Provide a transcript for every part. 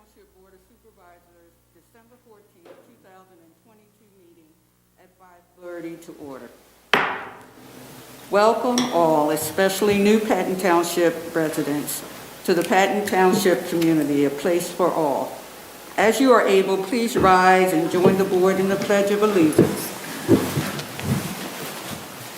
Township Board of Supervisors, December 14, 2022 meeting at 5:30 to order. Welcome all, especially new Patton Township residents, to the Patton Township community, a place for all. As you are able, please rise and join the board in the Pledge of Allegiance.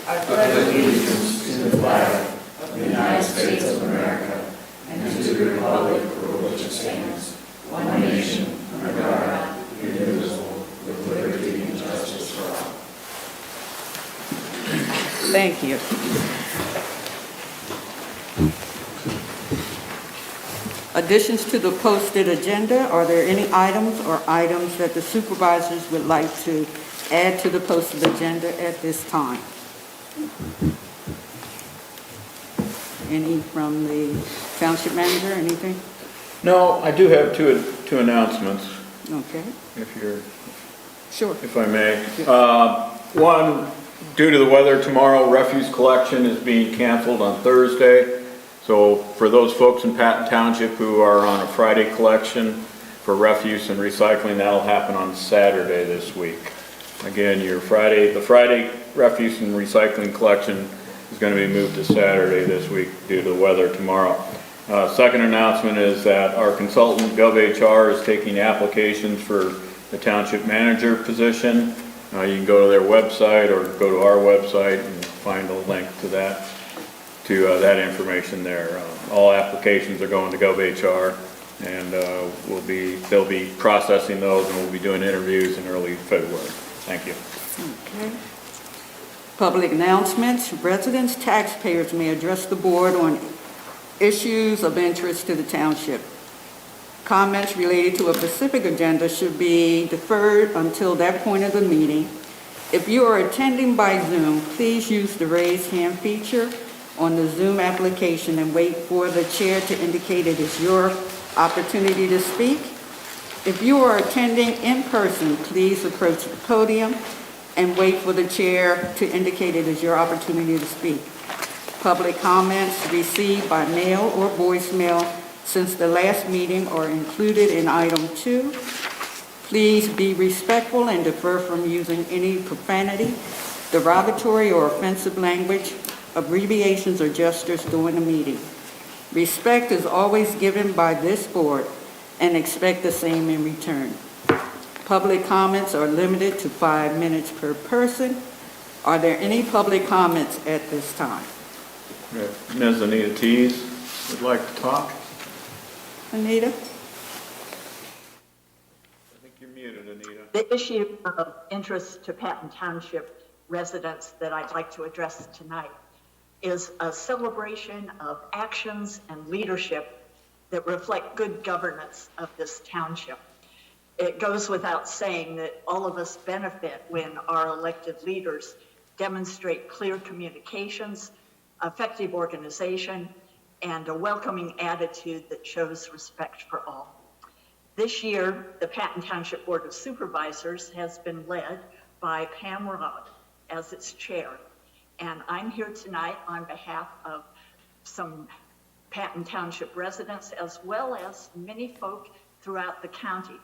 I pledge allegiance to the flag of the United States of America and to the republic for which it stands, one nation, under God, indivisible, with liberty and justice for all. Thank you. Additions to the posted agenda. Are there any items that the supervisors would like to add to the posted agenda at this time? Any from the township manager, anything? No, I do have two announcements, Okay, sure. if I may. One, due to the weather tomorrow, refuse collection is being canceled on Thursday. So for those folks in Patton Township who are on a Friday collection for refuse and recycling, that'll happen on Saturday this week. Again, the Friday refuse and recycling collection is going to be moved to Saturday this week due to the weather tomorrow. Second announcement is that our consultant GovHR is taking applications for the township manager position. You can go to their website or go to our website and find a link to that information there. All applications are going to GovHR, and they'll be processing those, and we'll be doing interviews in early February. Thank you. Okay. Public announcements. Residents, taxpayers may address the board on issues of interest to the township. Comments related to a specific agenda should be deferred until that point of the meeting. If you are attending by Zoom, please use the raise hand feature on the Zoom application and wait for the chair to indicate it is your opportunity to speak. If you are attending in person, please approach the podium and wait for the chair to indicate it is your opportunity to speak. Public comments received by mail or voicemail since the last meeting are included in item 2. Please be respectful and defer from using any profanity, derogatory or offensive language, abbreviations or gestures during the meeting. Respect is always given by this board and expect the same in return. Public comments are limited to 5 minutes per person. Are there any public comments at this time? Ms. Anita Tees would like to talk. Anita? I think you're muted, Anita. The issue of interest to Patton Township residents that I'd like to address tonight is a celebration of actions and leadership that reflect good governance of this township. It goes without saying that all of us benefit when our elected leaders demonstrate clear communications, effective organization, and a welcoming attitude that shows respect for all. This year, the Patton Township Board of Supervisors has been led by Pam Rod as its chair. And I'm here tonight on behalf of some Patton Township residents, as well as many folk throughout the county,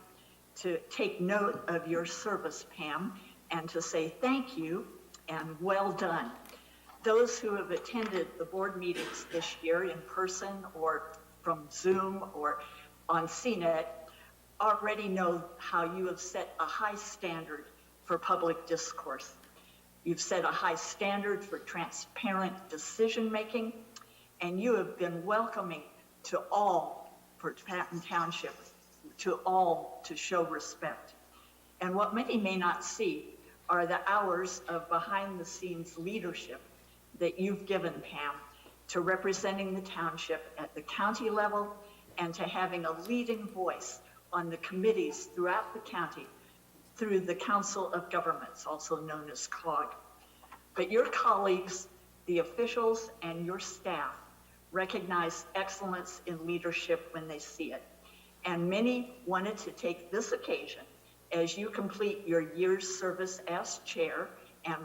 to take note of your service, Pam, and to say thank you and well done. Those who have attended the board meetings this year in person or from Zoom or on CNET already know how you have set a high standard for public discourse. You've set a high standard for transparent decision-making, and you have been welcoming to all for Patton Township, to all to show respect. And what many may not see are the hours of behind-the-scenes leadership that you've given, Pam, to representing the township at the county level and to having a leading voice on the committees throughout the county through the Council of Governments, also known as COG. But your colleagues, the officials, and your staff recognize excellence in leadership when they see it. And many wanted to take this occasion as you complete your year's service as chair and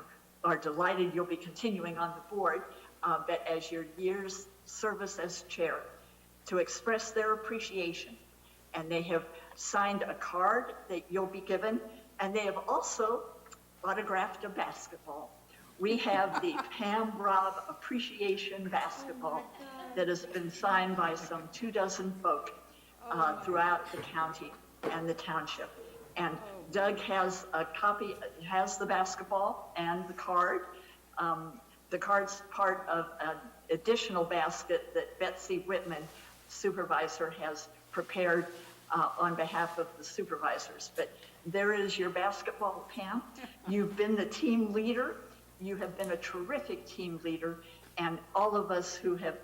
are delighted you'll be continuing on the board, but as your year's service as chair, to express their appreciation and they have signed a card that you'll be given, and they have also autographed a basketball. We have the Pam Robb Appreciation Basketball that has been signed by some 24 folk throughout the county and the township. And Doug has a copy, has the basketball and the card. The card's part of an additional basket that Betsy Whitman, supervisor, has prepared on behalf of the supervisors. But there is your basketball, Pam. You've been the team leader. You have been a terrific team leader, and all of us who have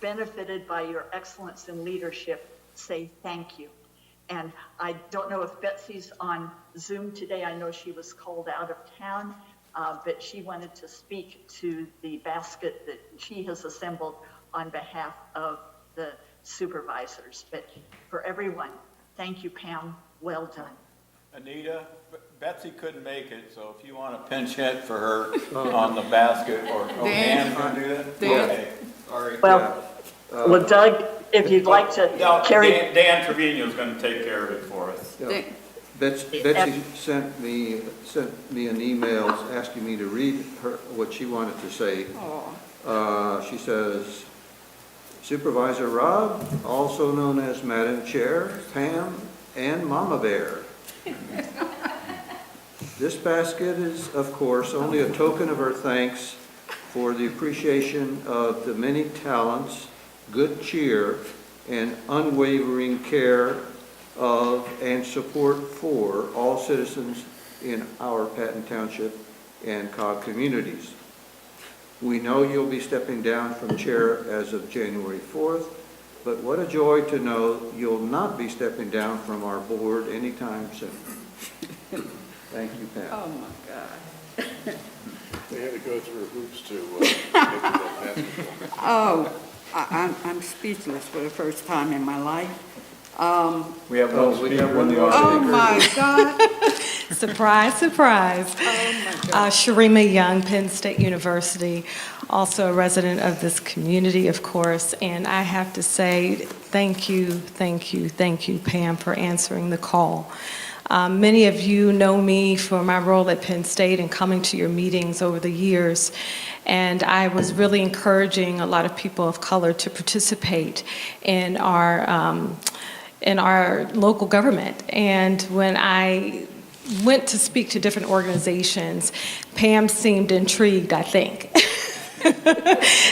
benefited by your excellence in leadership say thank you. And I don't know if Betsy's on Zoom today. I know she was called out of town, but she wanted to speak to the basket that she has assembled on behalf of the supervisors. But for everyone, thank you, Pam. Well done. Anita, Betsy couldn't make it, so if you want to pinch hit for her on the basket, or Dan can do that? Dan. Okay, sorry. Well, Doug, if you'd like to carry. Dan Trevino's going to take care of it for us. Yeah. Betsy sent me an email asking me to read her what she wanted to say. She says, Supervisor Robb, also known as Madam Chair, Pam, and Mama Bear. This basket is, of course, only a token of our thanks for the appreciation of the many talents, good cheer, and unwavering care of and support for all citizens in our Patton Township and Cobb communities. We know you'll be stepping down from chair as of January 4th, but what a joy to know you'll not be stepping down from our board anytime soon. Thank you, Pam. Oh, my God. They had to go through hoops to get to that basketball. Oh, I'm speechless for the first time in my life. We have one we speaker have one in the more. Oh, audience. my God. Surprise, surprise. Oh, my God. Sharima Young, Penn State University, also a resident of this community, of course. And I have to say thank you, Pam, for answering the call. Many of you know me for my role at Penn State and coming to your meetings over the years. And I was really encouraging a lot of people of color to participate in our local government. And when I went to speak to different organizations, Pam seemed intrigued, I think.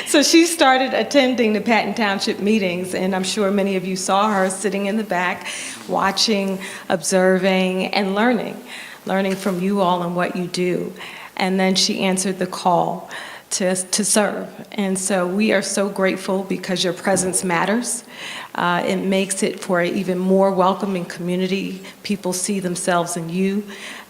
So she started attending the Patton Township meetings, and I'm sure many of you saw her sitting in the back, watching, observing, and learning from you all and what you do. And then she answered the call to serve. And so we are so grateful because your presence matters. It makes it for an even more welcoming community. People see themselves in you.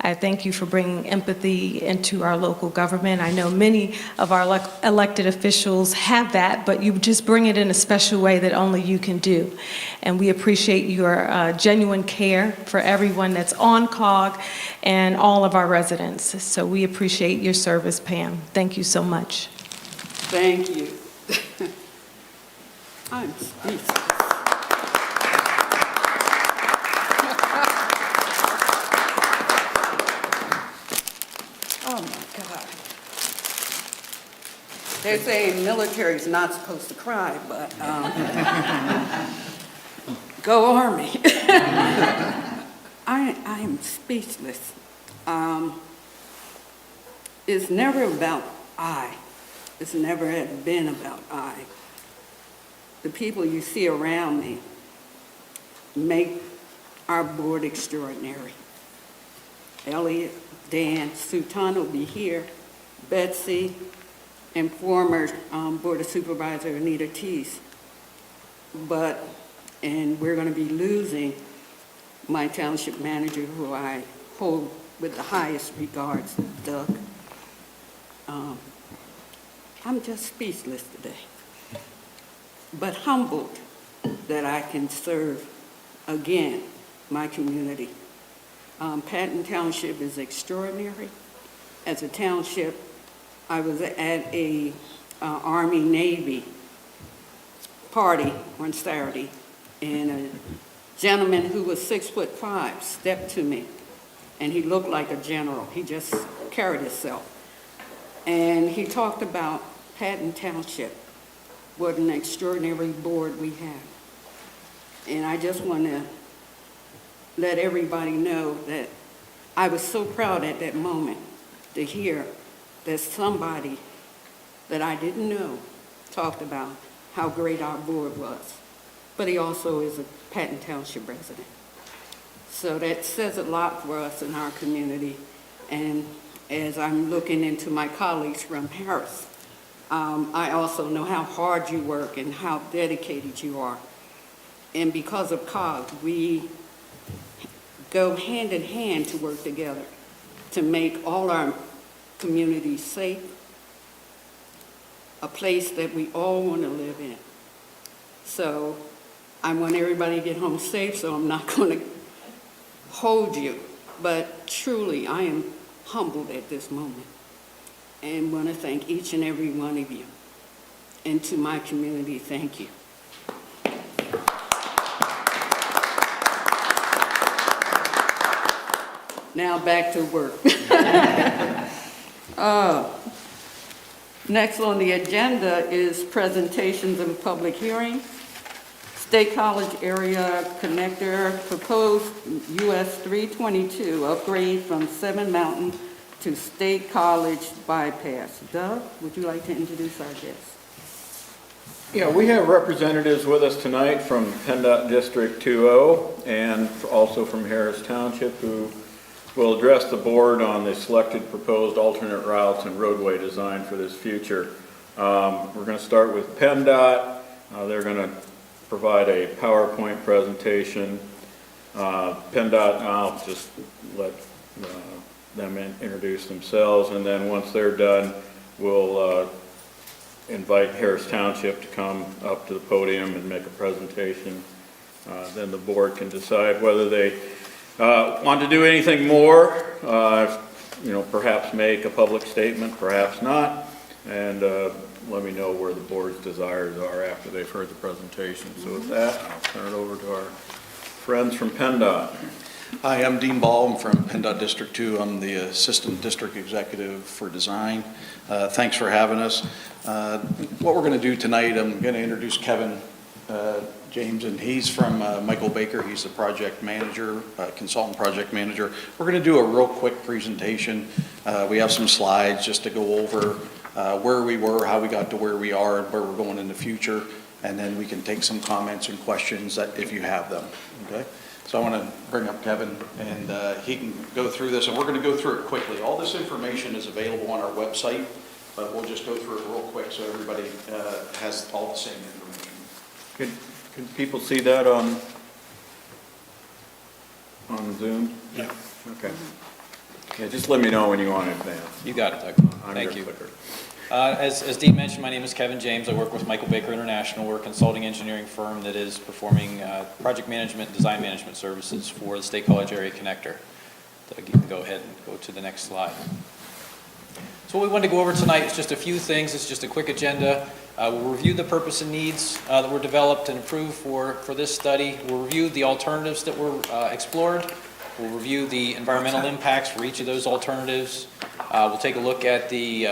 I thank you for bringing empathy into our local government. I know many of our elected officials have that, but you just bring it in a special way that only you can do. And we appreciate your genuine care for everyone that's on COG and all of our residents. So we appreciate your service, Pam. Thank you so much. Thank you. I'm speechless. Oh, my God. They're saying military's not supposed to cry, but go Army. I am speechless. It's never about I. It's never had been about I. The people you see around me make our board extraordinary. Elliot, Dan, Sutan will be here, Betsy, and former Board of Supervisor Anita Teese. And we're going to be losing my township manager, who I hold with the highest regards, Doug. I'm just speechless today, but humbled that I can serve again my community. Patton Township is extraordinary. As a township, I was at a Army-Navy party on Saturday, and a gentleman who was 6'5" stepped to me, and he looked like a general. He just carried himself. And he talked about Patton Township, what an extraordinary board we have. And I just want to let everybody know that I was so proud at that moment to hear that somebody that I didn't know talked about how great our board was. But he also is a Patton Township resident. So that says a lot for us in our community. And as I'm looking into my colleagues from Harris, I also know how hard you work and how dedicated you are. And because of COG, we go hand in hand to work together to make all our communities safe, a place that we all want to live in. So I want everybody to get home safe, so I'm not going to hold you. But truly, I am humbled at this moment and want to thank each and every one of you. And to my community, thank you. Now back to work. Next on the agenda is presentations and public hearings. State College Area Connector, proposed US 322 upgrade from Seven Mountain to State College bypass. Doug, would you like to introduce our guest? Yeah, we have representatives with us tonight from PennDOT District 2.0 and also from Harris Township, who will address the board on the selected proposed alternate routes and roadway design for this future. We're going to start with PennDOT. They're going to provide a PowerPoint presentation. PennDOT, I'll just let them introduce themselves, and then once they're done, we'll invite Harris Township to come up to the podium and make a presentation. Then the board can decide whether they want to do anything more, perhaps make a public statement, perhaps not, and let me know where the board's desires are after they've heard the presentation. So with that, I'll turn it over to our friends from PennDOT. Hi, I'm Dean Ball. I'm from PennDOT District 2. I'm the Assistant District Executive for Design. Thanks for having us. What we're going to do tonight, I'm going to introduce Kevin James, and he's from Michael Baker. He's the project manager, consultant project manager. We're going to do a real quick presentation. We have some slides just to go over where we were, how we got to where we are, and where we're going in the future, and then we can take some comments and questions that if you have them. Okay. So I want to bring up Kevin, and he can go through this, and we're going to go through it quickly. All this information is available on our website, but we'll just go through it real quick so everybody has all the same information. Can people see that on Zoom? Yeah. Okay. Yeah, just let me know when you want to advance. You got it, Doug. On Thank your you. clicker. As Dean mentioned, my name is Kevin James. I work with Michael Baker International. We're a consulting engineering firm that is performing project management and design management services for the State College Area Connector. Doug, you can go ahead and go to the next slide. So what we wanted to go over tonight is just a few things. It's just a quick agenda. We'll review the purpose and needs that were developed and approved for this study. We'll review the alternatives that were explored. We'll review the environmental impacts for each of those alternatives. We'll take a look at the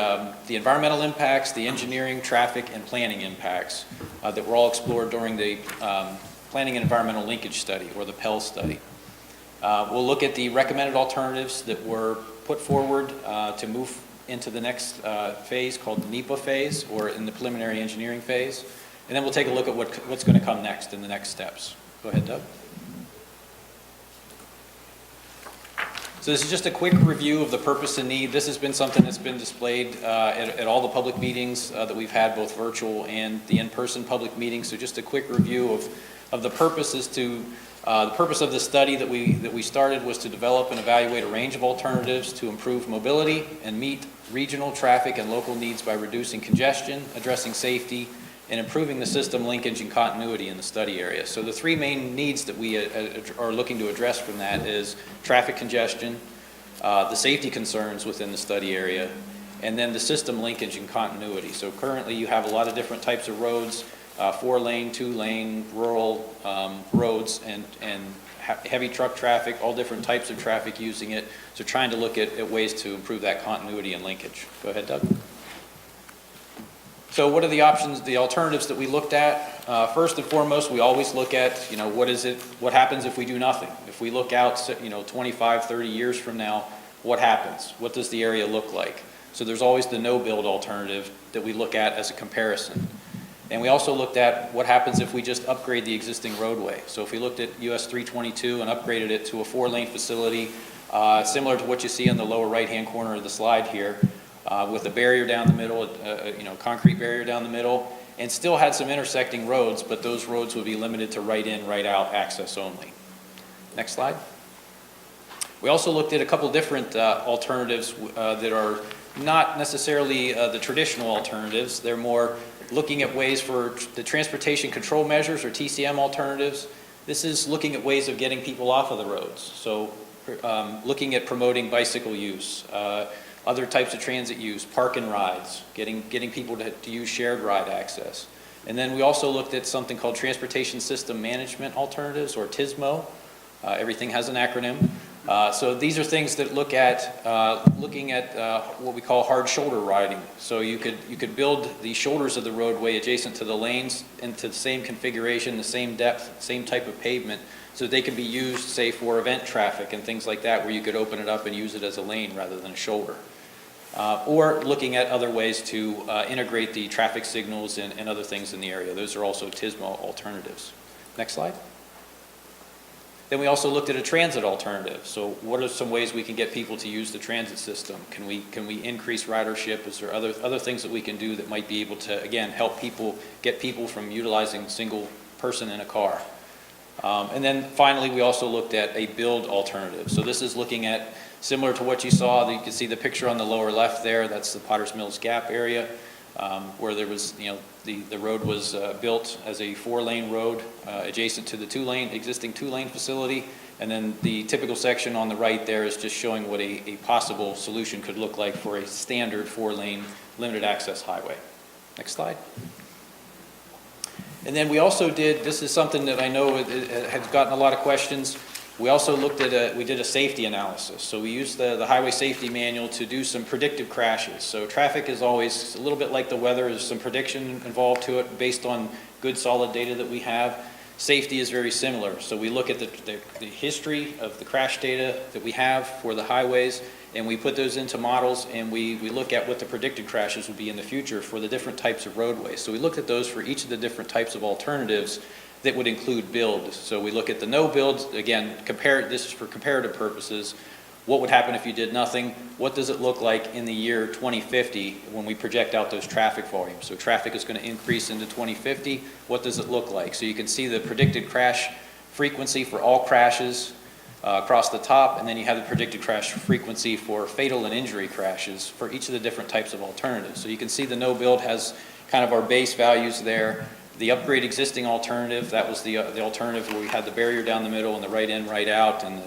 environmental impacts, the engineering, traffic, and planning impacts that were all explored during the Planning and Environmental Linkage Study, or the PEL study. We'll look at the recommended alternatives that were put forward to move into the next phase called the NEPA phase, or in the preliminary engineering phase. And then we'll take a look at what's going to come next in the next steps. Go ahead, Doug. So this is just a quick review of the purpose and need. This has been something that's been displayed at all the public meetings that we've had, both virtual and the in-person public meetings. So just a quick review of the purposes to the purpose of the study that we started was to develop and evaluate a range of alternatives to improve mobility and meet regional traffic and local needs by reducing congestion, addressing safety, and improving the system linkage and continuity in the study area. So the three main needs that we are looking to address from that is traffic congestion, the safety concerns within the study area, and then the system linkage and continuity. So currently you have a lot of different types of roads 4-lane, 2-lane, rural roads, and heavy truck traffic, all different types of traffic using it. So trying to look at ways to improve that continuity and linkage. Go ahead, Doug. So what are the options, the alternatives that we looked at? First and foremost, we always look at, what happens if we do nothing? If we look out, 25, 30 years from now, what happens? What does the area look like? So there's always the no-build alternative that we look at as a comparison. And we also looked at what happens if we just upgrade the existing roadway. So if we looked at US 322 and upgraded it to a 4-lane facility, similar to what you see in the lower right-hand corner of the slide here, with a barrier down the middle, concrete barrier down the middle, and still had some intersecting roads, but those roads would be limited to right-in, right-out access only. Next slide. We also looked at a couple different alternatives that are not necessarily the traditional alternatives. They're more looking at ways for the transportation control measures, or TCM alternatives. This is looking at ways of getting people off of the roads. So looking at promoting bicycle use, other types of transit use, park and rides, getting people to use shared ride access. And then we also looked at something called Transportation System Management Alternatives, or TSMO. Everything has an acronym. So these are things that look at looking at what we call hard shoulder riding. So you could build the shoulders of the roadway adjacent to the lanes into the same configuration, the same depth, same type of pavement, so they can be used, say, for event traffic and things like that, where you could open it up and use it as a lane rather than a shoulder. Or looking at other ways to integrate the traffic signals and other things in the area. Those are also TSMO alternatives. Next slide. Then we also looked at a transit alternative. So what are some ways we can get people to use the transit system? Can we increase ridership? Is there other things that we can do that might be able to, again, help people, get people from utilizing single person in a car? And then finally, we also looked at a build alternative. So this is looking at, similar to what you saw, you can see the picture on the lower left there, that's the Potters Mills Gap area, where there was, the road was built as a 4-lane road adjacent to the existing 2-lane facility. And then the typical section on the right there is just showing what a possible solution could look like for a standard 4-lane limited access highway. Next slide. And then we also did, this is something that I know has gotten a lot of questions. We also looked at we did a safety analysis. So we used the highway safety manual to do some predictive crashes. So traffic is always a little bit like the weather. There's some prediction involved to it based on good solid data that we have. Safety is very similar. So we look at the history of the crash data that we have for the highways, and we put those into models, and we look at what the predicted crashes would be in the future for the different types of roadways. So we looked at those for each of the different types of alternatives that would include build. So we look at the no builds, again, this is for comparative purposes. What would happen if you did nothing? What does it look like in the year 2050 when we project out those traffic volumes? So traffic is going to increase into 2050. What does it look like? So you can see the predicted crash frequency for all crashes across the top, and then you have the predicted crash frequency for fatal and injury crashes for each of the different types of alternatives. So you can see the no build has kind of our base values there. The upgrade existing alternative, that was the alternative where we had the barrier down the middle and the right in, right out, and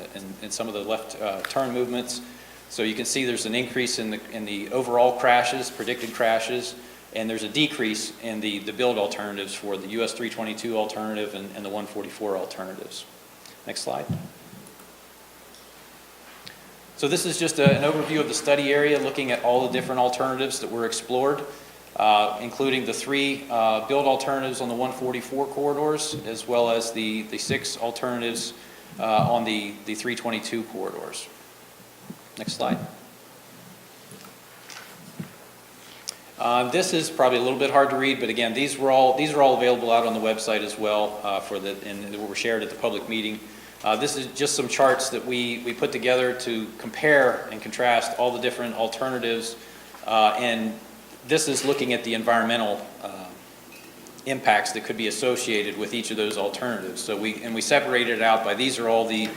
some of the left turn movements. So you can see there's an increase in the overall crashes, predicted crashes, and there's a decrease in the build alternatives for the US 322 alternative and the 144 alternatives. Next slide. So this is just an overview of the study area, looking at all the different alternatives that were explored. Including the 3 build alternatives on the 144 corridors, as well as the 6 alternatives on the 322 corridors. Next slide. This is probably a little bit hard to read, but again, these are all available out on the website as well and were shared at the public meeting. This is just some charts that we put together to compare and contrast all the different alternatives, and this is looking at the environmental impacts that could be associated with each of those alternatives. So we separated it out by, these are all the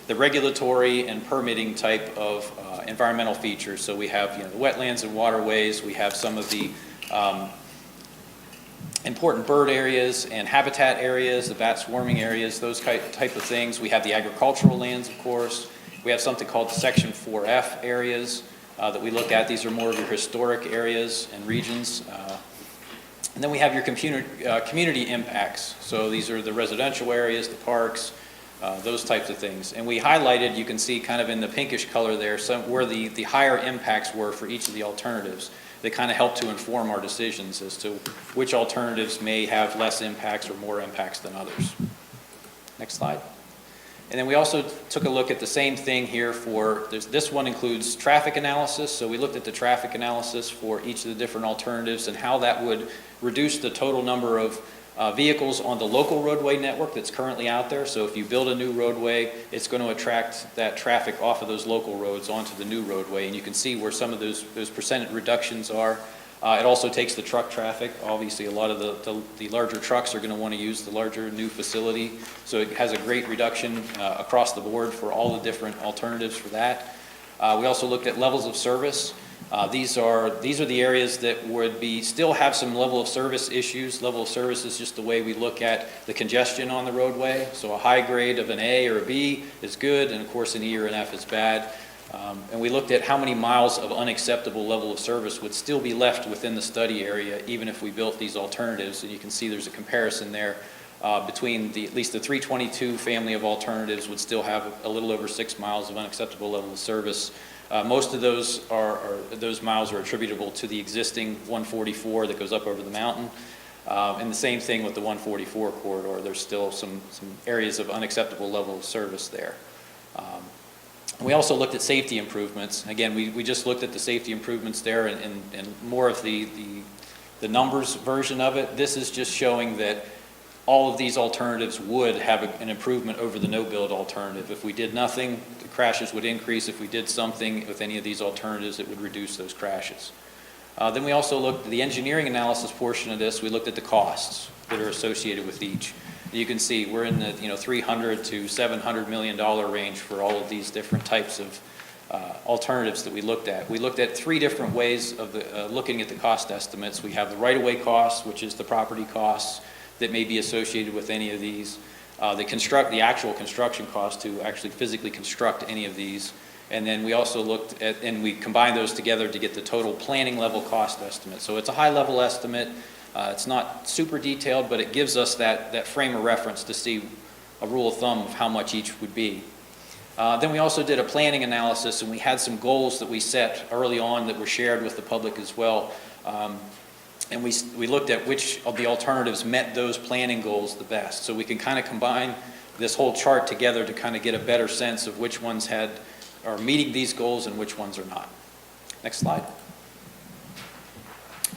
regulatory and permitting type of environmental features. So we have the wetlands and waterways, we have some of the important bird areas and habitat areas, the bat swarming areas, those type of things. We have the agricultural lands, of course. We have something called the Section 4F areas that we look at. These are more of your historic areas and regions. And then we have your community impacts. So these are the residential areas, the parks, those types of things. And we highlighted, you can see kind of in the pinkish color there, where the higher impacts were for each of the alternatives. They kind of help to inform our decisions as to which alternatives may have less impacts or more impacts than others. Next slide. And then we also took a look at the same thing here for, this one includes traffic analysis. So we looked at the traffic analysis for each of the different alternatives and how that would reduce the total number of vehicles on the local roadway network that's currently out there. So if you build a new roadway, it's going to attract that traffic off of those local roads onto the new roadway. And you can see where some of those percentage reductions are. It also takes the truck traffic. Obviously, a lot of the larger trucks are going to want to use the larger new facility. So it has a great reduction across the board for all the different alternatives for that. We also looked at levels of service. These are the areas that would still have some level of service issues. Level of service is just the way we look at the congestion on the roadway. So a high grade of an A or a B is good, and of course an E or an F is bad. And we looked at how many miles of unacceptable level of service would still be left within the study area, even if we built these alternatives. And you can see there's a comparison there between at least the 322 family of alternatives would still have a little over 6 miles of unacceptable level of service. Most of those those miles are attributable to the existing 144 that goes up over the mountain. And the same thing with the 144 corridor. There's still some areas of unacceptable level of service there. We also looked at safety improvements. Again, we just looked at the safety improvements there and more of the numbers version of it. This is just showing that all of these alternatives would have an improvement over the no-build alternative. If we did nothing, the crashes would increase. If we did something with any of these alternatives, it would reduce those crashes. Then we also looked at the engineering analysis portion of this. We looked at the costs that are associated with each. You can see we're in the $300 to $700 million range for all of these different types of alternatives that we looked at. We looked at 3 different ways of looking at the cost estimates. We have the right-of-way costs, which is the property costs that may be associated with any of these. The actual construction cost to actually physically construct any of these. And then we also looked at, and we combined those together to get the total planning level cost estimate. So it's a high level estimate. It's not super detailed, but it gives us that frame of reference to see a rule of thumb of how much each would be. Then we also did a planning analysis, and we had some goals that we set early on that were shared with the public as well. And we looked at which of the alternatives met those planning goals the best. So we can kind of combine this whole chart together to kind of get a better sense of which ones are meeting these goals and which ones are not. Next slide.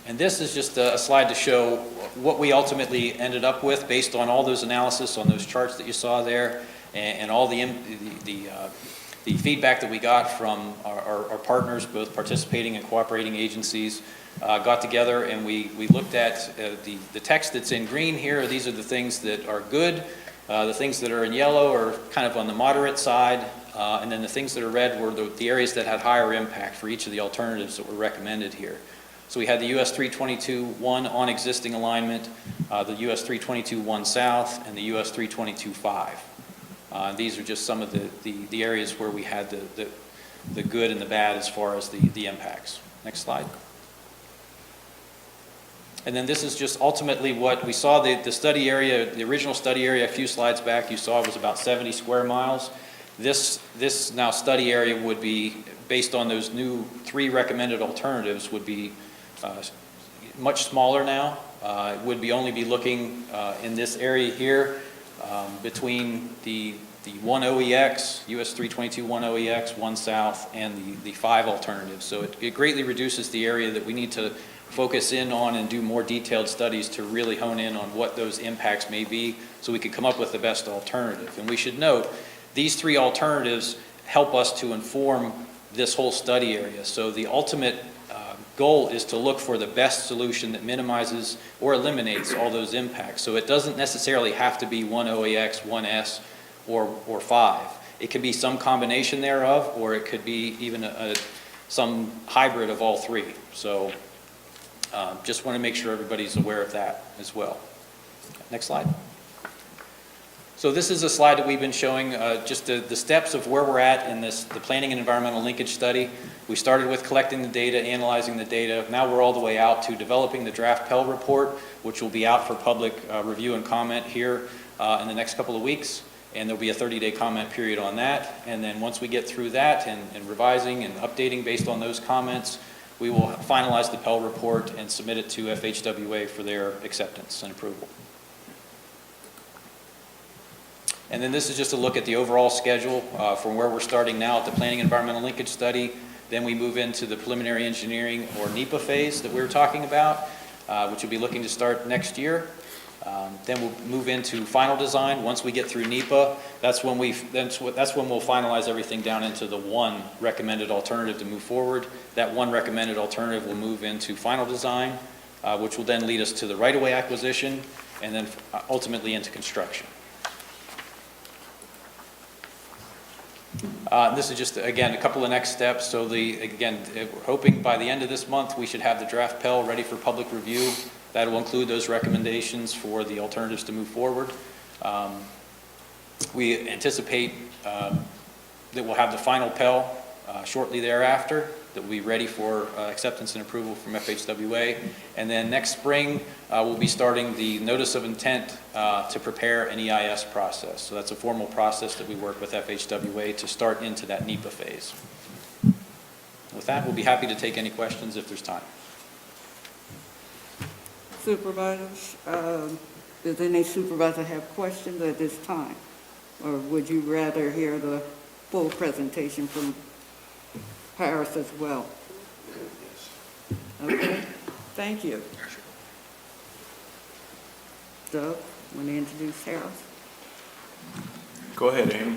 And this is just a slide to show what we ultimately ended up with based on all those analysis on those charts that you saw there and all the feedback that we got from our partners, both participating and cooperating agencies, got together and we looked at the text that's in green here. These are the things that are good. The things that are in yellow are kind of on the moderate side. And then the things that are red were the areas that had higher impact for each of the alternatives that were recommended here. So we had the US 322-1 on existing alignment, the US 322-1 south, and the US 322-5. These are just some of the areas where we had the good and the bad as far as the impacts. Next slide. And then this is just ultimately what we saw. The study area, the original study area a few slides back, you saw was about 70 square miles. This now study area would be, based on those new 3 recommended alternatives, would be much smaller now. It would only be looking in this area here between the 1 OEX, US 322 1 OEX, 1 South, and the 5 alternatives. So it greatly reduces the area that we need to focus in on and do more detailed studies to really hone in on what those impacts may be so we can come up with the best alternative. And we should note, these 3 alternatives help us to inform this whole study area. So the ultimate goal is to look for the best solution that minimizes or eliminates all those impacts. So it doesn't necessarily have to be 1 OAX, 1S, or 5. It could be some combination thereof, or it could be even some hybrid of all 3. So just want to make sure everybody's aware of that as well. Next slide. So this is a slide that we've been showing, just the steps of where we're at in this, the planning and environmental linkage study. We started with collecting the data, analyzing the data. Now we're all the way out to developing the draft Pell report, which will be out for public review and comment here in the next couple of weeks. And there'll be a 30-day comment period on that. And then once we get through that and revising and updating based on those comments, we will finalize the Pell report and submit it to FHWA for their acceptance and approval. And then this is just a look at the overall schedule from where we're starting now at the Planning and Environmental Linkage Study. Then we move into the preliminary engineering or NEPA phase that we were talking about, which we'll be looking to start next year. Then we'll move into final design. Once we get through NEPA, that's when we'll finalize everything down into the one recommended alternative to move forward. That one recommended alternative will move into final design, which will then lead us to the right-of-way acquisition and then ultimately into construction. This is just, again, a couple of next steps. So again, we're hoping by the end of this month, we should have the draft Pell ready for public review. That will include those recommendations for the alternatives to move forward. We anticipate that we'll have the final Pell shortly thereafter that will be ready for acceptance and approval from FHWA. And then next spring, we'll be starting the notice of intent to prepare an EIS process. So that's a formal process that we work with FHWA to start into that NEPA phase. With that, we'll be happy to take any questions if there's time. Supervisors, does any supervisor have questions at this time? Or would you rather hear the full presentation from Harris as well? Okay, thank you. Doug, want to introduce Harris? Go ahead, Amy.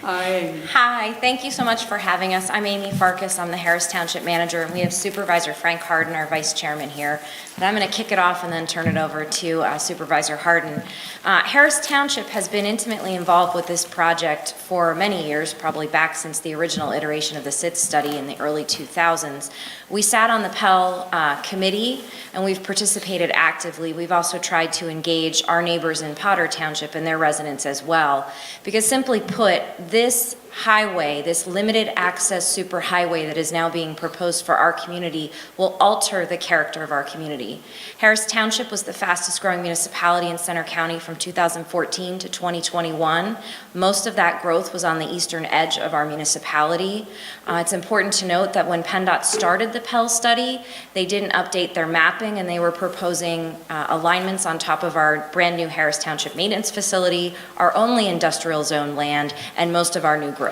Hi, Amy. Hi, thank you so much for having us. I'm Amy Farkas, I'm the Harris Township Manager, and we have Supervisor Frank Harden, our Vice Chairman here. But I'm going to kick it off and then turn it over to Supervisor Harden. Harris Township has been intimately involved with this project for many years, probably back since the original iteration of the SITS study in the early 2000s. We sat on the Pell committee, and we've participated actively. We've also tried to engage our neighbors in Potter Township and their residents as well, because simply put, this highway, this limited access superhighway that is now being proposed for our community will alter the character of our community. Harris Township was the fastest growing municipality in Center County from 2014 to 2021. Most of that growth was on the eastern edge of our municipality. It's important to note that when PennDOT started the Pell study, they didn't update their mapping and they were proposing alignments on top of our brand new Harris Township maintenance facility, our only industrial zone land, and most of our new growth.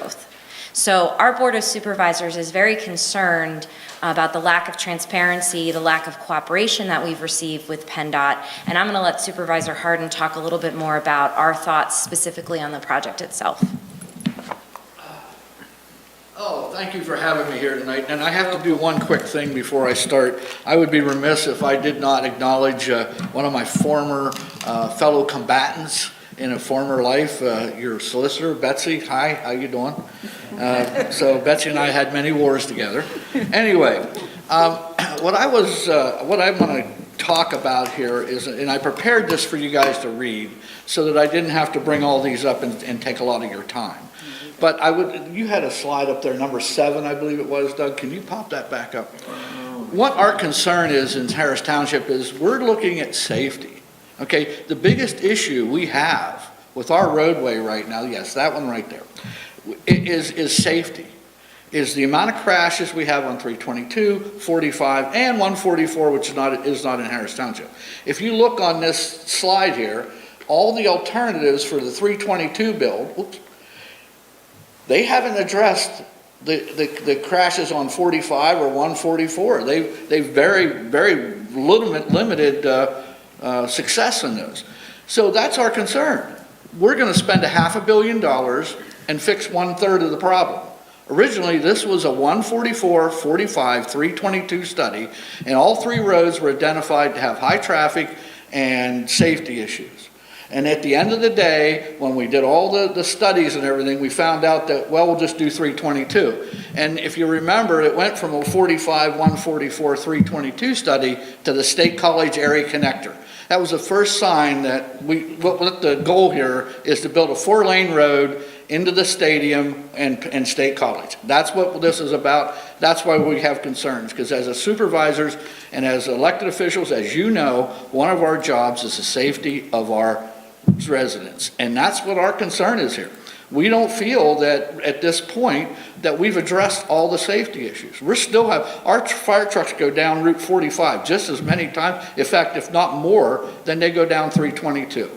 So our Board of Supervisors is very concerned about the lack of transparency, the lack of cooperation that we've received with PennDOT, and I'm going to let Supervisor Harden talk a little bit more about our thoughts specifically on the project itself. Oh, thank you for having me here tonight. And I have to do one quick thing before I start. I would be remiss if I did not acknowledge one of my former fellow combatants in a former life, your solicitor, Betsy. Hi, how you doing? So Betsy and I had many wars together. Anyway, what I want to talk about here is, and I prepared this for you guys to read so that I didn't have to bring all these up and take a lot of your time. But you had a slide up there, number 7, I believe it was, Doug. Can you pop that back up? What our concern is in Harris Township is we're looking at safety. Okay, the biggest issue we have with our roadway right now, yes, that one right there, is safety. Is the amount of crashes we have on 322, 45, and 144, which is not in Harris Township. If you look on this slide here, all the alternatives for the 322 build, they haven't addressed the crashes on 45 or 144. They've very limited success in those. So that's our concern. We're going to spend $500 million and fix 1/3 of the problem. Originally, this was a 144, 45, 322 study, and all 3 roads were identified to have high traffic and safety issues. And at the end of the day, when we did all the studies and everything, we found out that, well, we'll just do 322. And if you remember, it went from a 45, 144, 322 study to the State College Area Connector. That was the first sign that what the goal here is to build a 4-lane road into the stadium and State College. That's what this is about. That's why we have concerns, because as a supervisors and as elected officials, as you know, one of our jobs is the safety of our residents. And that's what our concern is here. We don't feel that at this point that we've addressed all the safety issues. We're still our fire trucks go down Route 45 just as many times, in fact, if not more, than they go down 322.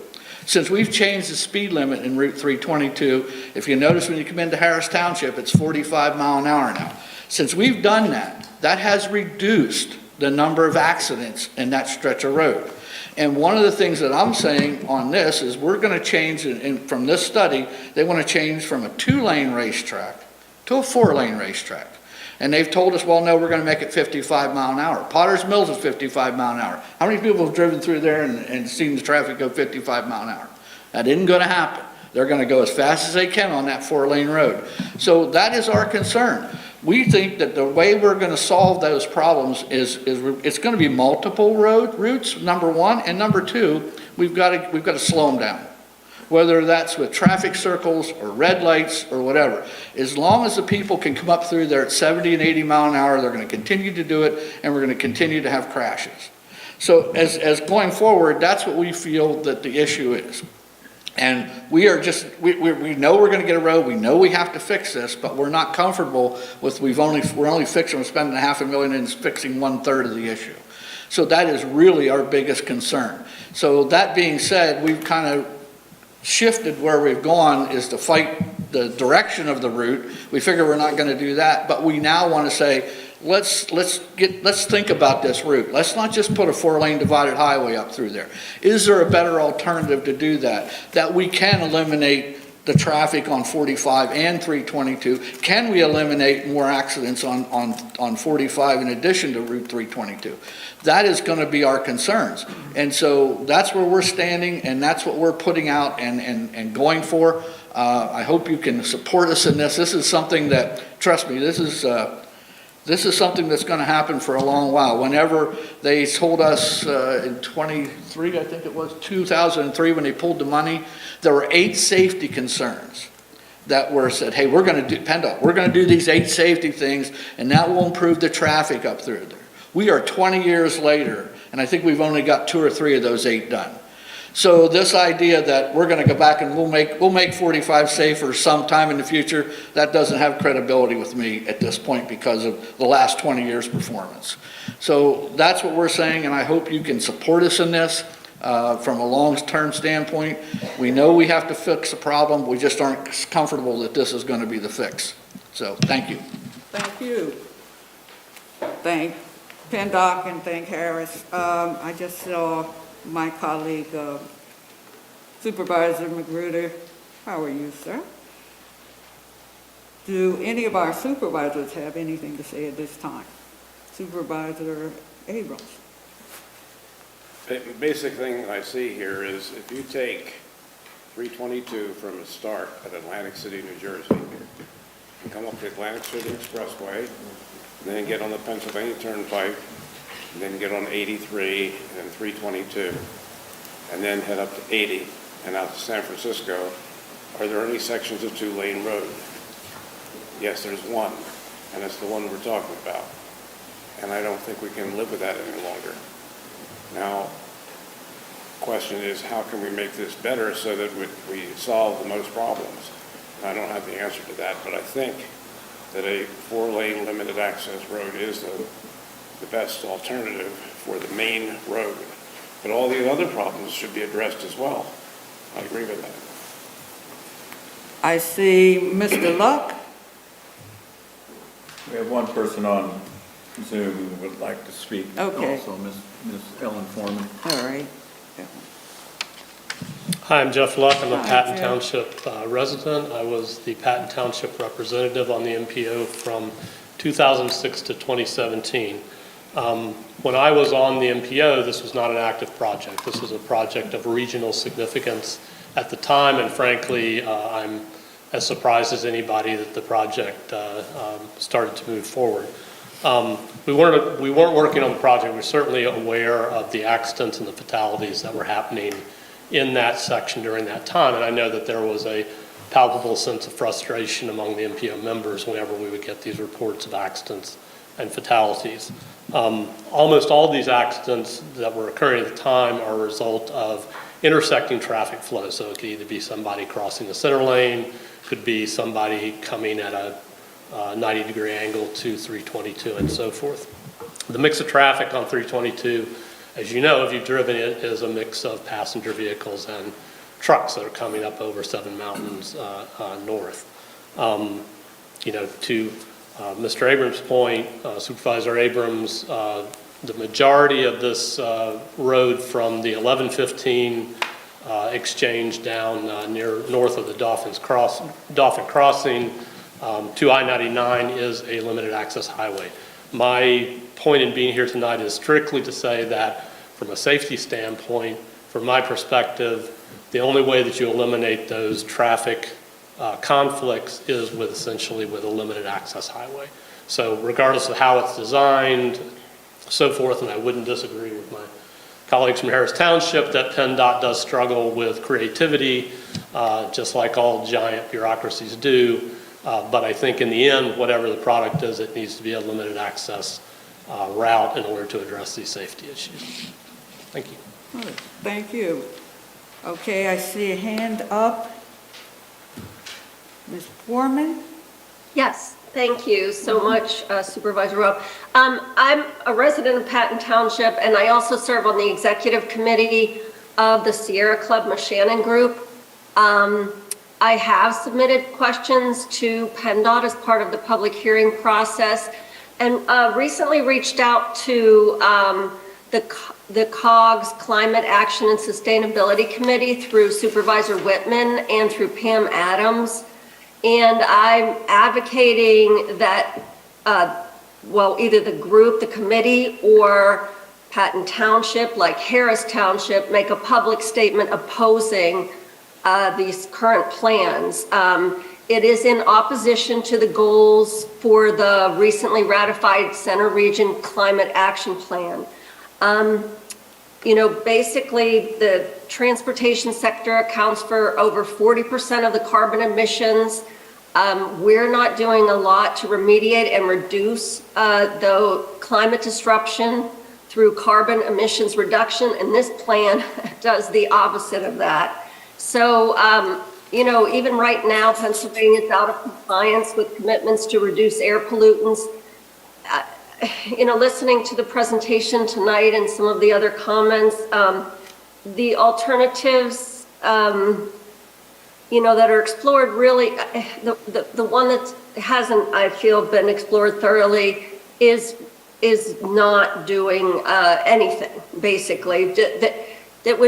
Since we've changed the speed limit in Route 322, if you notice when you come into Harris Township, it's 45 mile an hour now. Since we've done that, that has reduced the number of accidents in that stretch of road. And one of the things that I'm saying on this is we're going to change, from this study, they want to change from a 2-lane racetrack to a 4-lane racetrack. And they've told us, well, no, we're going to make it 55 mile an hour. Potter's Mills is 55 mile an hour. How many people have driven through there and seen the traffic go 55 mile an hour? That isn't going to happen. They're going to go as fast as they can on that 4-lane road. So that is our concern. We think that the way we're going to solve those problems is it's going to be multiple routes, number one, and number two, we've got to slow them down. Whether that's with traffic circles or red lights or whatever. As long as the people can come up through there at 70 and 80 mile an hour, they're going to continue to do it, and we're going to continue to have crashes. So as going forward, that's what we feel that the issue is. And we are just, we know we're going to get a road, we know we have to fix this, but we're not comfortable with we're only fixing, we're spending $500,000 and fixing 1/3 of the issue. So that is really our biggest concern. So that being said, we've kind of shifted where we've gone is to fight the direction of the route. We figure we're not going to do that, but we now want to say, let's think about this route. Let's not just put a 4-lane divided highway up through there. Is there a better alternative to do that we can eliminate the traffic on 45 and 322? Can we eliminate more accidents on 45 in addition to Route 322? That is going to be our concerns. And so that's where we're standing, and that's what we're putting out and going for. I hope you can support us in this. This is something that, trust me, this is something that's going to happen for a long while. Whenever they told us in 23, I think it was 2003, when they pulled the money, there were 8 safety concerns that were said, hey, we're going to do, PennDOT, we're going to do these 8 safety things, and that will improve the traffic up through there. We are 20 years later, and I think we've only got 2 or 3 of those 8 done. So this idea that we're going to go back and we'll make 45 safer sometime in the future, that doesn't have credibility with me at this point because of the last 20 years' performance. So that's what we're saying, and I hope you can support us in this from a long-term standpoint. We know we have to fix the problem. We just aren't comfortable that this is going to be the fix. So thank you. Thank you. Thank PennDOT and thank Harris. I just saw my colleague, Supervisor Magruder. How are you, sir? Do any of our supervisors have anything to say at this time? Supervisor Abrams. The basic thing I see here is if you take 322 from the start at Atlantic City, New Jersey, and come up to Atlantic City Expressway, and then get on the Pennsylvania Turnpike, and then get on 83 and 322, and then head up to 80 and out to San Francisco, are there any sections of 2-lane road? Yes, there's one, and it's the one we're talking about. And I don't think we can live with that any longer. Now, the question is, how can we make this better so that we solve the most problems? And I don't have the answer to that, but I think that a 4-lane limited access road is the best alternative for the main road. But all the other problems should be addressed as well. I agree with that. I see Mr. Luck. We have one person on Zoom who would like to speak. Okay. Also, Ms. Ellen Foreman. All right. Hi, I'm Jeff Luck. I'm a Hi, Patton Jeff. Township resident. I was the Patton Township representative on the MPO from 2006 to 2017. When I was on the MPO, this was not an active project. This was a project of regional significance at the time, and frankly, I'm as surprised as anybody that the project started to move forward. We weren't working on the project. We're certainly aware of the accidents and the fatalities that were happening in that section during that time. And I know that there was a palpable sense of frustration among the MPO members whenever we would get these reports of accidents and fatalities. Almost all of these accidents that were occurring at the time are a result of intersecting traffic flow. So it could either be somebody crossing the center lane, could be somebody coming at a 90-degree angle to 322 and so forth. The mix of traffic on 322, as you know, if you've driven it, is a mix of passenger vehicles and trucks that are coming up over Seven Mountains north. To Mr. Abrams' point, Supervisor Abrams, the majority of this road from the 1115 exchange down north of the Dolphin Crossing to I-99 is a limited access highway. My point in being here tonight is strictly to say that from a safety standpoint, from my perspective, the only way that you eliminate those traffic conflicts is essentially with a limited access highway. So regardless of how it's designed, so forth, and I wouldn't disagree with my colleagues from Harris Township that PennDOT does struggle with creativity, just like all giant bureaucracies do. But I think in the end, whatever the product is, it needs to be a limited access route in order to address these safety issues. Thank you. Thank you. Okay, I see a hand up. Ms. Foreman? Yes, thank you so much, Supervisor Rowe. I'm a resident of Patton Township, and I also serve on the executive committee of the Sierra Club Moshannon Group. I have submitted questions to PennDOT as part of the public hearing process, and recently reached out to the COGS Climate Action and Sustainability Committee through Supervisor Whitman and through Pam Adams. And I'm advocating that, either the group, the committee, or Patton Township, like Harris Township, make a public statement opposing these current plans. It is in opposition to the goals for the recently ratified Center Region Climate Action Plan. Basically, the transportation sector accounts for over 40% of the carbon emissions. We're not doing a lot to remediate and reduce the climate disruption through carbon emissions reduction, and this plan does the opposite of that. So, even right now, Pennsylvania is out of compliance with commitments to reduce air pollutants. Listening to the presentation tonight and some of the other comments, the alternatives, that are explored really, the one that hasn't, I feel, been explored thoroughly is not doing anything, basically, that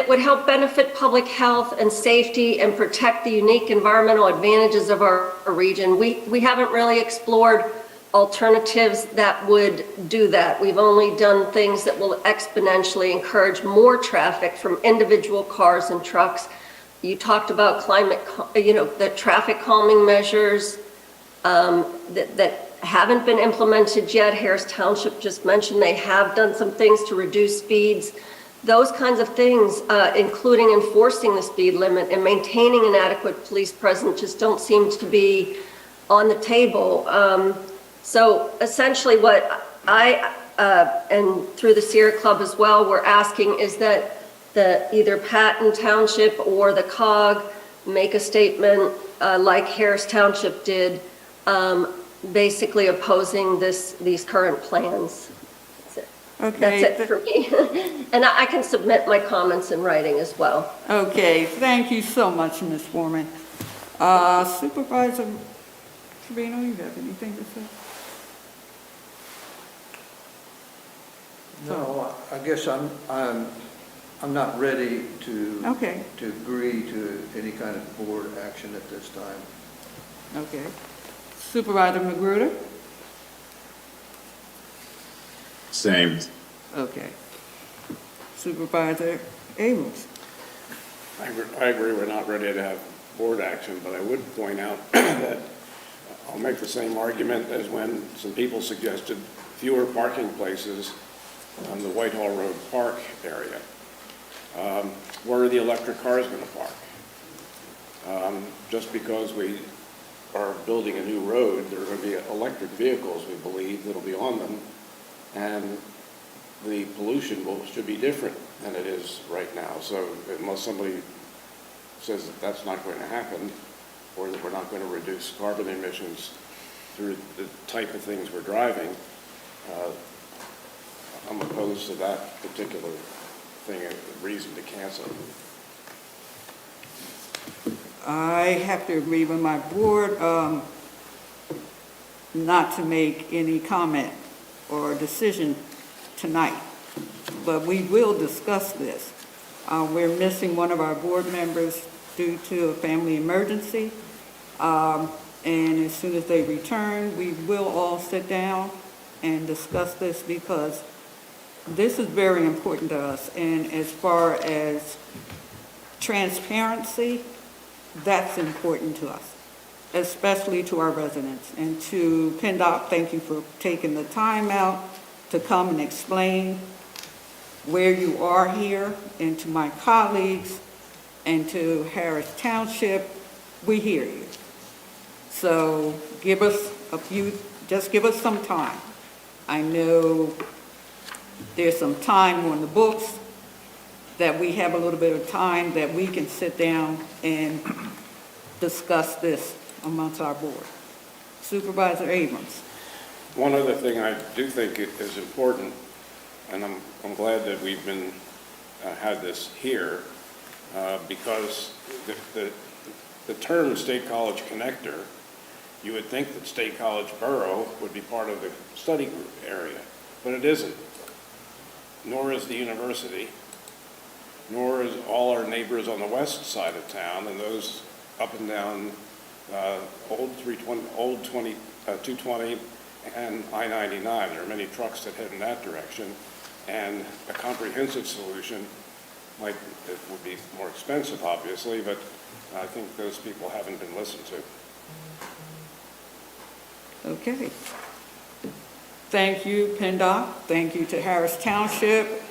would help benefit public health and safety and protect the unique environmental advantages of our region. We haven't really explored alternatives that would do that. We've only done things that will exponentially encourage more traffic from individual cars and trucks. You talked about climate, the traffic calming measures that haven't been implemented yet. Harris Township just mentioned they have done some things to reduce speeds. Those kinds of things, including enforcing the speed limit and maintaining an adequate police presence, just don't seem to be on the table. So essentially what I, and through the Sierra Club as well, we're asking is that either Patton Township or the COG make a statement like Harris Township did, basically opposing these current plans. Okay. That's it for me. And I can submit my comments in writing as well. Okay, thank you so much, Ms. Foreman. Supervisor Trevino, you have anything to say? No, I guess I'm not ready to agree to any kind of board action at this time. Okay. Supervisor Magruder? Same. Okay. Supervisor Abrams? I agree we're not ready to have board action, but I would point out that I'll make the same argument as when some people suggested fewer parking places on the Whitehall Road Park area. Where are the electric cars going to park? Just because we are building a new road, there are going to be electric vehicles, we believe, that'll be on them, and the pollution should be different than it is right now. So unless somebody says that that's not going to happen, or that we're not going to reduce carbon emissions through the type of things we're driving, I'm opposed to that particular thing, a reason to cancel it. I have to agree with my board not to make any comment or decision tonight, but we will discuss this. We're missing one of our board members due to a family emergency, and as soon as they return, we will all sit down and discuss this because this is very important to us. And as far as transparency, that's important to us, especially to our residents. And to PennDOT, thank you for taking the time out to come and explain where you are here. And to my colleagues and to Harris Township, we hear you. So give us just give us some time. I know there's some time on the books that we have a little bit of time that we can sit down and discuss this amongst our board. Supervisor Abrams. One other thing I do think is important, and I'm glad that we've been had this here, because the term State College Connector, you would think that State College Borough would be part of the study group area, but it isn't. Nor is the university, nor is all our neighbors on the west side of town, and those up and down Old 220 and I-99. There are many trucks that head in that direction, and a comprehensive solution it would be more expensive, obviously, but I think those people haven't been listened to. Okay. Thank you, PennDOT. Thank you to Harris Township.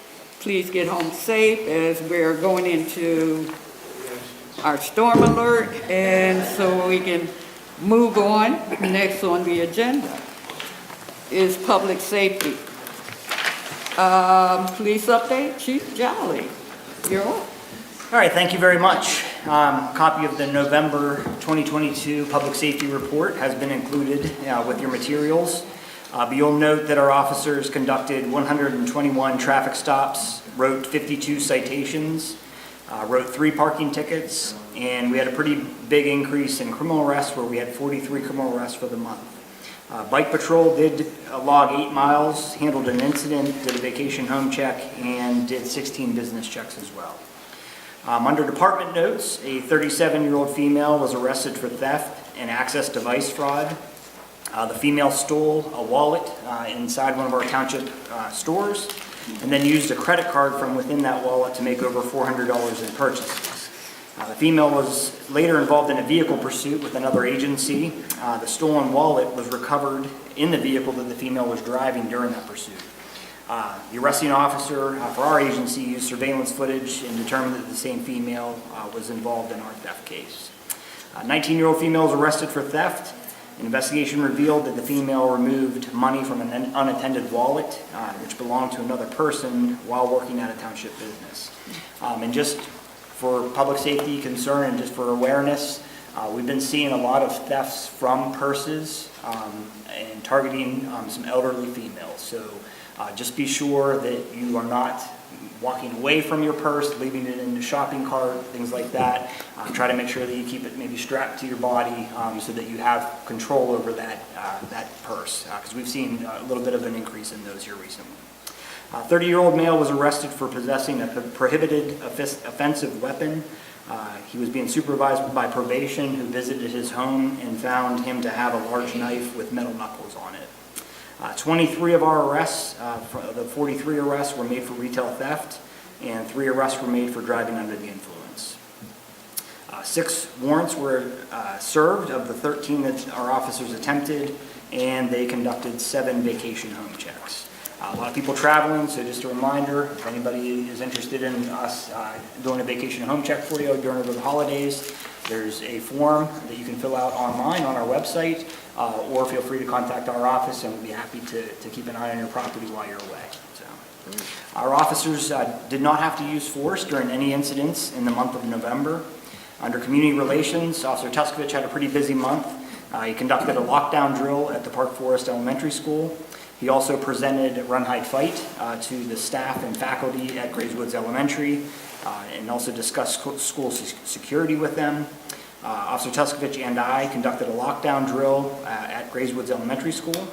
Please get home safe as we're going into our storm alert, and so we can move on. Next on the agenda is public safety. Police update, Chief Jolly, you're on. All right, thank you very much. Copy of the November 2022 Public Safety Report has been included with your materials. But you'll note that our officers conducted 121 traffic stops, wrote 52 citations, wrote 3 parking tickets, and we had a pretty big increase in criminal arrests where we had 43 criminal arrests for the month. Bike Patrol did log 8 miles, handled an incident, did a vacation home check, and did 16 business checks as well. Under department notes, a 37-year-old female was arrested for theft and access device fraud. The female stole a wallet inside one of our township stores and then used a credit card from within that wallet to make over $400 in purchases. The female was later involved in a vehicle pursuit with another agency. The stolen wallet was recovered in the vehicle that the female was driving during that pursuit. The arresting officer for our agency used surveillance footage and determined that the same female was involved in our theft case. A 19-year-old female was arrested for theft. An investigation revealed that the female removed money from an unattended wallet, which belonged to another person, while working at a township business. And just for public safety concern and just for awareness, we've been seeing a lot of thefts from purses and targeting some elderly females. So just be sure that you are not walking away from your purse, leaving it in the shopping cart, things like that. Try to make sure that you keep it maybe strapped to your body so that you have control over that purse, because we've seen a little bit of an increase in those here recently. A 30-year-old male was arrested for possessing a prohibited offensive weapon. He was being supervised by probation, who visited his home and found him to have a large knife with metal knuckles on it. 23 of our arrests, the 43 arrests were made for retail theft, and 3 arrests were made for driving under the influence. 6 warrants were served of the 13 that our officers attempted, and they conducted 7 vacation home checks. A lot of people traveling, so just a reminder, if anybody is interested in us doing a vacation home check for you during the holidays, there's a form that you can fill out online on our website, or feel free to contact our office, and we'll be happy to keep an eye on your property while you're away. So, our officers did not have to use force during any incidents in the month of November. Under community relations, Officer Tuskovich had a pretty busy month. He conducted a lockdown drill at the Park Forest Elementary School. He also presented Run, Hide, Fight to the staff and faculty at Grays Woods Elementary, and also discussed school security with them. Officer Tuskovich and I conducted a lockdown drill at Grays Woods Elementary School.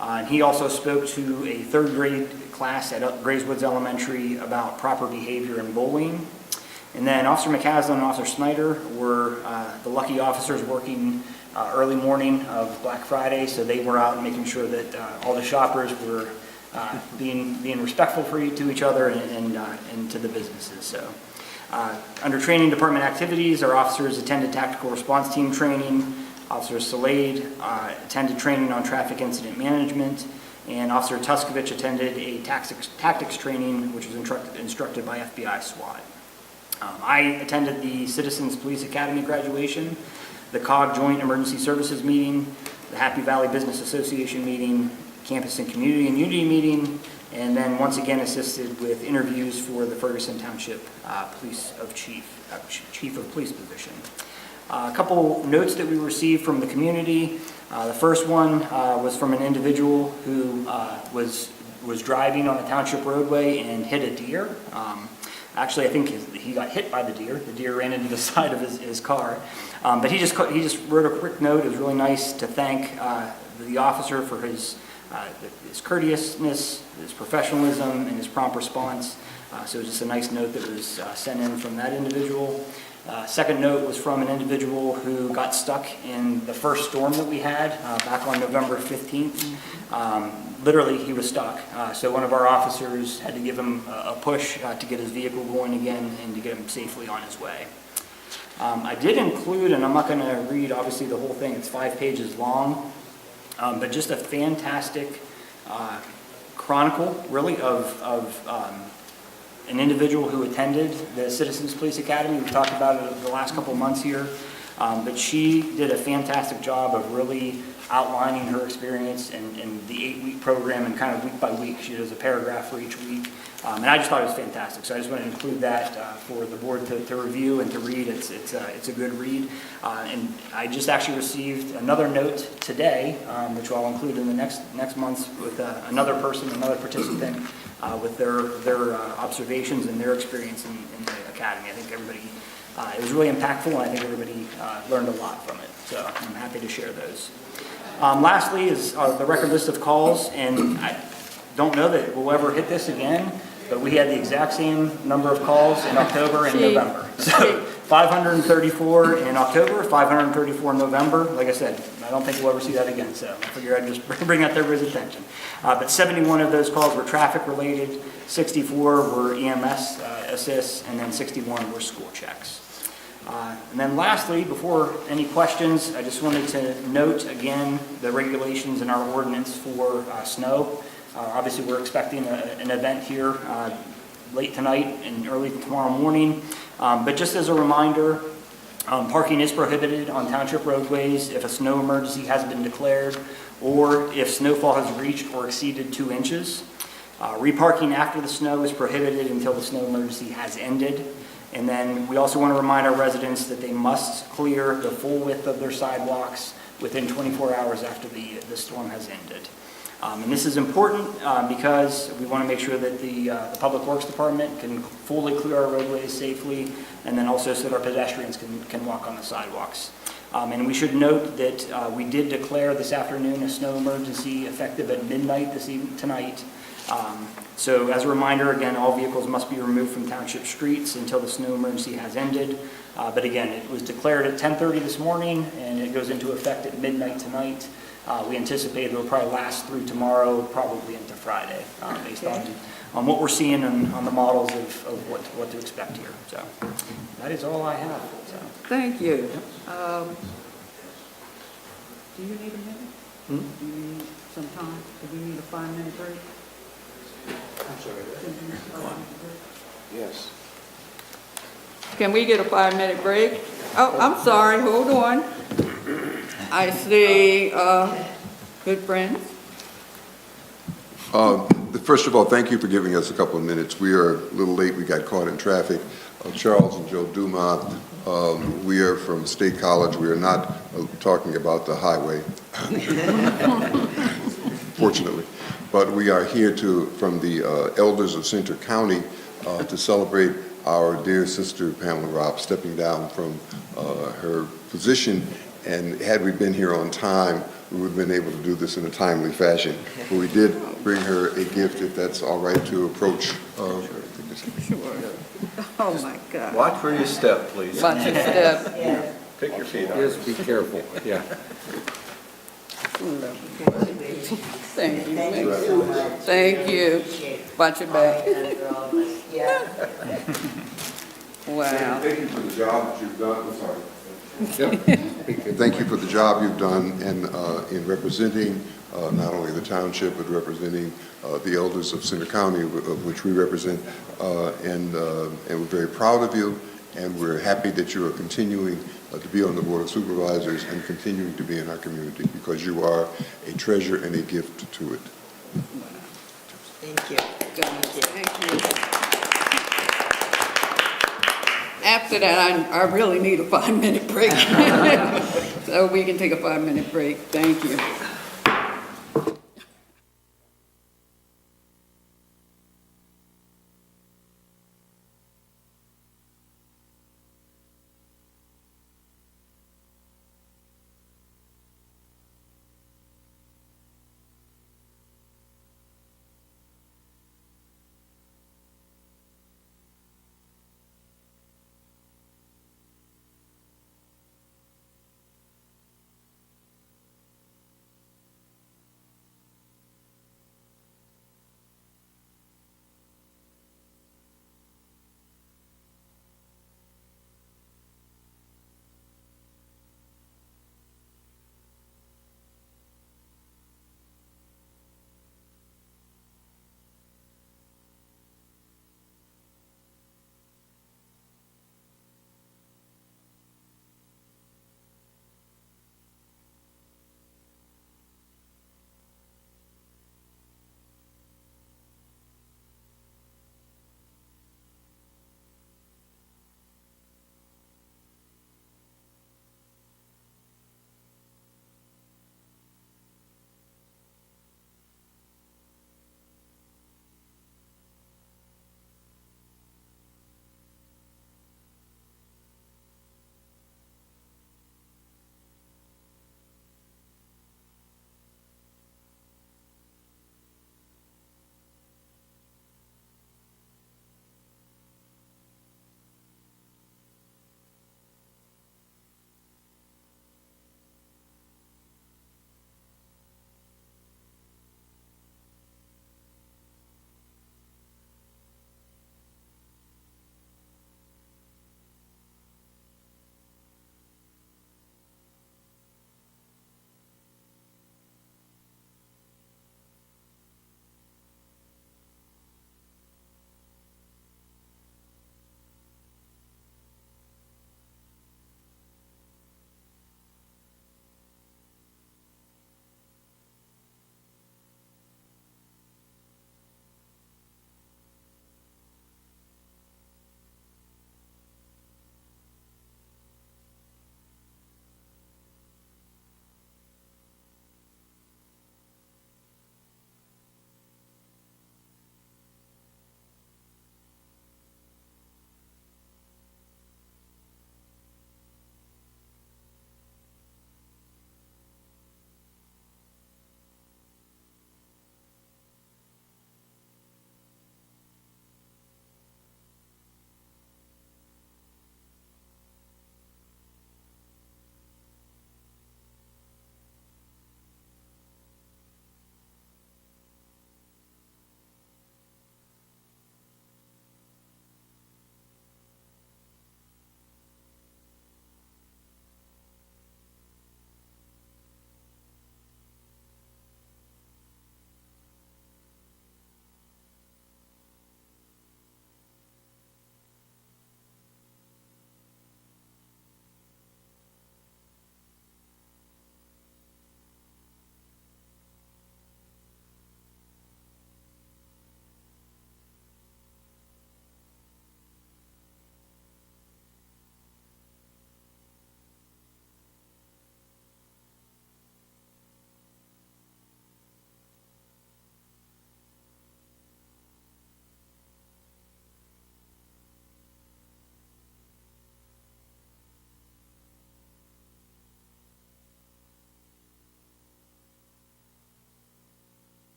And he also spoke to a 3rd grade class at Grays Woods Elementary about proper behavior and bullying. And then Officer McCaslin and Officer Snyder were the lucky officers working early morning of Black Friday, so they were out making sure that all the shoppers were being respectful to each other and to the businesses. So, under training department activities, our officers attended tactical response team training. Officer Salade attended training on traffic incident management, and Officer Tuskovich attended a tactics training, which was instructed by FBI SWAT. I attended the Citizens Police Academy graduation, the COG Joint Emergency Services meeting, the Happy Valley Business Association meeting, Campus and Community and Unity meeting, and then once again assisted with interviews for the Ferguson Township Chief of Police position. A couple notes that we received from the community. The first one was from an individual who was driving on a township roadway and hit a deer. Actually, I think he got hit by the deer. The deer ran into the side of his car. But he just wrote a quick note. It was really nice to thank the officer for his courteousness, his professionalism, and his prompt response. So it was just a nice note that was sent in from that individual. Second note was from an individual who got stuck in the first storm that we had back on November 15th. Literally, he was stuck. So one of our officers had to give him a push to get his vehicle going again and to get him safely on his way. I did include, and I'm not going to read obviously the whole thing, it's 5 pages long, but just a fantastic chronicle, really, of an individual who attended the Citizens Police Academy. We've talked about it the last couple months here, but she did a fantastic job of really outlining her experience in the 8-week program, and kind of week by week. She does a paragraph for each week, and I just thought it was fantastic. So I just want to include that for the board to review and to read. It's a good read, and I just actually received another note today, which I'll include in the next month with another participant, with their observations and their experience in the academy. I think everybody, it was really impactful, and I think everybody learned a lot from it. So I'm happy to share those. Lastly is the record list of calls, and I don't know that we'll ever hit this again, but we had the exact same number of calls in October and November. So 534 in October, 534 in November. Like I said, I don't think we'll ever see that again, so I figured I'd just bring that to everybody's attention. But 71 of those calls were traffic related, 64 were EMS assists, and then 61 were school checks. And then lastly, before any questions, I just wanted to note again the regulations in our ordinance for snow. Obviously, we're expecting an event here late tonight and early tomorrow morning. But just as a reminder, parking is prohibited on township roadways if a snow emergency has been declared or if snowfall has reached or exceeded 2 inches. Reparking after the snow is prohibited until the snow emergency has ended. And then we also want to remind our residents that they must clear the full width of their sidewalks within 24 hours after the storm has ended. And this is important because we want to make sure that the Public Works Department can fully clear our roadways safely, and then also so that our pedestrians can walk on the sidewalks. And we should note that we did declare this afternoon a snow emergency effective at midnight tonight. So as a reminder, again, all vehicles must be removed from township streets until the snow emergency has ended. But again, it was declared at 10:30 this morning, and it goes into effect at midnight tonight. We anticipate it will probably last through tomorrow, probably into Friday, based on what we're seeing on the models of what to expect here. So that is all I have. So. Thank you. Do you need a minute? Do you need some time? Do we need a 5-minute break? Yes. Can we get a 5-minute break? Oh, I'm sorry, hold on. I see, good friends. First of all, thank you for giving us a couple of minutes. We are a little late, we got caught in traffic. Charles and Joe Dumas, we are from State College. We are not talking about the highway, fortunately. But we are here from the elders of Center County to celebrate our dear sister Pamela Robb stepping down from her position. And had we been here on time, we would have been able to do this in a timely fashion. But we did bring her a gift, if that's all right, to approach. Sure. Oh, my God. Watch where you step, please. Watch your step. Pick your feet up. Yes, be careful. Yeah. Thank you. Thank you. Watch your back. Wow. Thank you for the job that you've done. I'm sorry. Thank you for the job you've done in representing not only the township, but representing the elders of Center County, of which we represent, and we're very proud of you, and we're happy that you are continuing to be on the Board of Supervisors and continuing to be in our community, because you are a treasure and a gift to it. Thank you. Thank you. After that, I really need a 5-minute break. So we can take a 5-minute break. Thank you.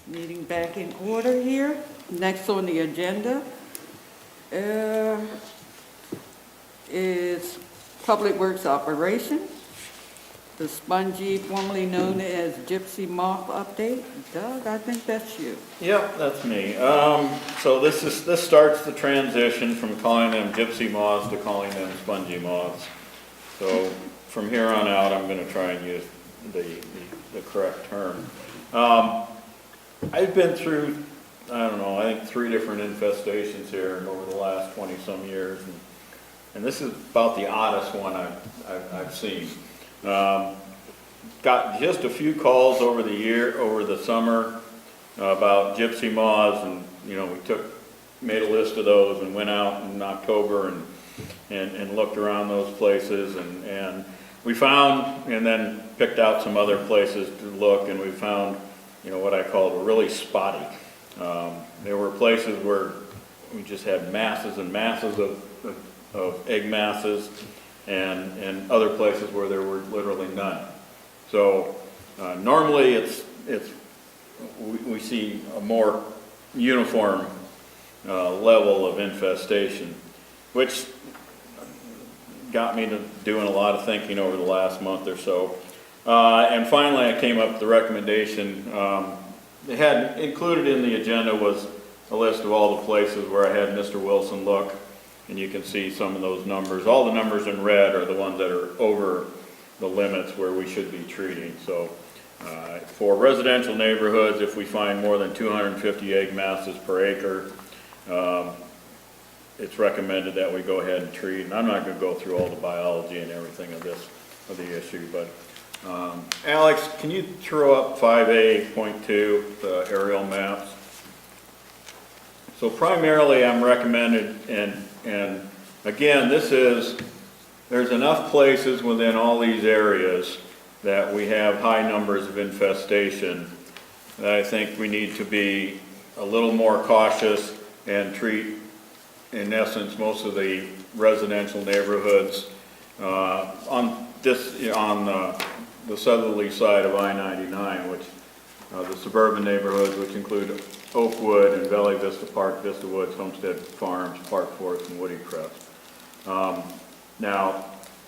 Meeting back in order here. Next on the agenda is Public Works Operation, the Spongy, formerly known as Gypsy Moth update. Doug, I think that's you. Yep, that's me. So this starts the transition from calling them gypsy moths to calling them spongy moths. So from here on out, I'm going to try and use the correct term. I've been through, I don't know, I think 3 different infestations here over the last 20-some years, and this is about the oddest one I've seen. Got just a few calls over the summer about gypsy moths, and we made a list of those and went out in October and looked around those places, and we found, and then picked out some other places to look, and we found what I call really spotty. There were places where we just had masses and masses of egg masses, and other places where there were literally none. So normally we see a more uniform level of infestation, which got me to doing a lot of thinking over the last month or so. And finally I came up with the recommendation. It had included in the agenda was a list of all the places where I had Mr. Wilson look, and you can see some of those numbers. All the numbers in red are the ones that are over the limits where we should be treating. So for residential neighborhoods, if we find more than 250 egg masses per acre, it's recommended that we go ahead and treat. And I'm not going to go through all the biology and everything of the issue, but Alex, can you throw up 5A.2, the aerial maps? So primarily I'm recommended, and again, there's enough places within all these areas that we have high numbers of infestation that I think we need to be a little more cautious and treat, in essence, most of the residential neighborhoods on the southerly side of I-99, which the suburban neighborhoods, which include Oakwood and Valley Vista Park, Vista Woods, Homestead Farms, Park Forest, and Woody Crest. Now,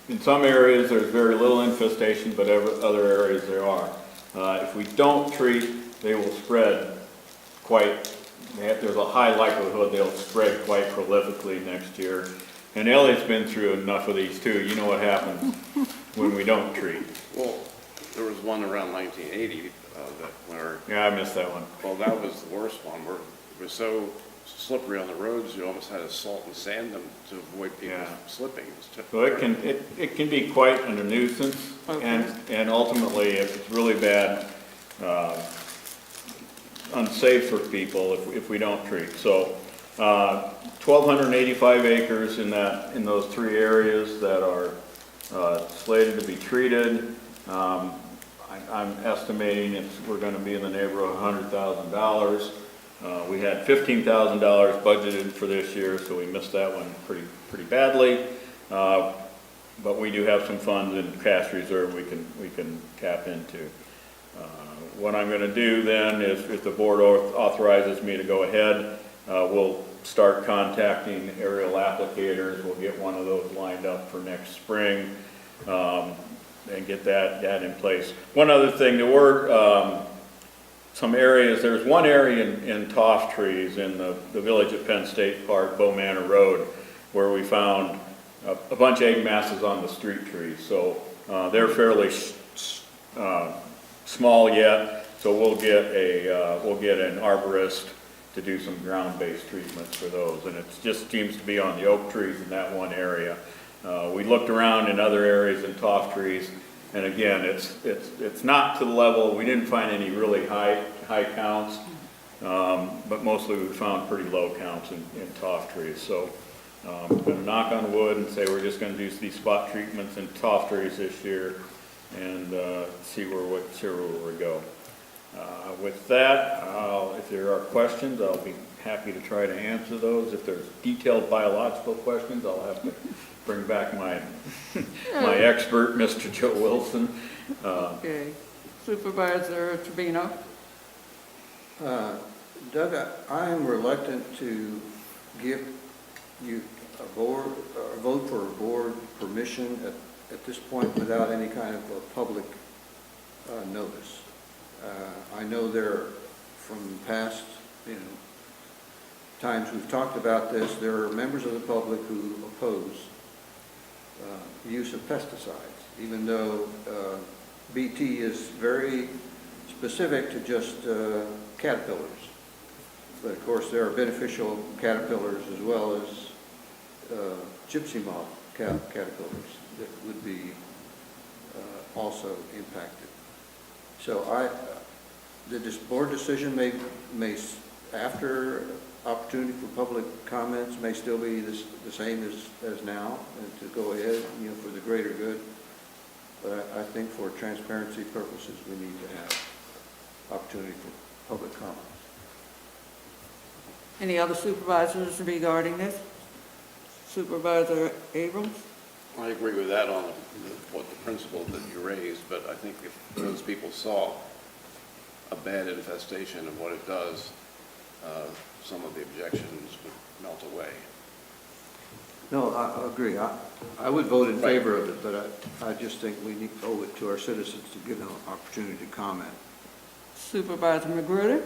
in some areas there's very little infestation, but other areas there are. If we don't treat, they will spread there's a high likelihood they'll spread quite prolifically next year. And Elliot's been through enough of these too. You know what happens when we don't treat. Well, there was one around 1980 Yeah, I missed that one. Well, that was the worst one, where it was so slippery on the roads, you almost had to salt and sand them to avoid people slipping. So it can be quite a nuisance, and ultimately, if it's really bad, unsafe for people if we don't treat. So 1,285 acres in those 3 areas that are slated to be treated. I'm estimating we're going to be in the neighborhood of $100,000. We had $15,000 budgeted for this year, so we missed that one pretty badly. But we do have some funds in cash reserve we can tap into. What I'm going to do then is, if the board authorizes me to go ahead, we'll start contacting aerial applicators. We'll get one of those lined up for next spring. And get that in place. One other thing, there were some areas, there's one area in toff trees in the village of Penn State Park, Bow Manor Road, where we found a bunch of egg masses on the street trees. So they're fairly small yet, so we'll get an arborist to do some ground-based treatments for those. And it just seems to be on the oak trees in that one area. We looked around in other areas in toff trees, and again, it's not to the level, we didn't find any really high counts, but mostly we found pretty low counts in toff trees. So I'm going to knock on wood and say we're just going to do these spot treatments in toff trees this year and see where we go. With that, if there are questions, I'll be happy to try to answer those. If there's detailed biological questions, I'll have to bring back my expert, Mr. Joe Wilson. Okay. Supervisor Trevino? Doug, I am reluctant to give you a vote for a board permission at this point without any kind of a public notice. I know from past, times we've talked about this, there are members of the public who oppose use of pesticides, even though BT is very specific to just caterpillars. But of course, there are beneficial caterpillars as well as gypsy moth caterpillars that would be also impacted. So this board decision may, after opportunity for public comments, may still be the same as now, and to go ahead, for the greater good. But I think for transparency purposes, we need to have opportunity for public comments. Any other supervisors regarding this? Supervisor Abrams? I agree with that on what the principle that you raised, but I think if those people saw a bad infestation and what it does, some of the objections would melt away. No, I agree. I would vote in favor of it, but I just think we owe it to our citizens to give them an opportunity to comment. Supervisor Magruder?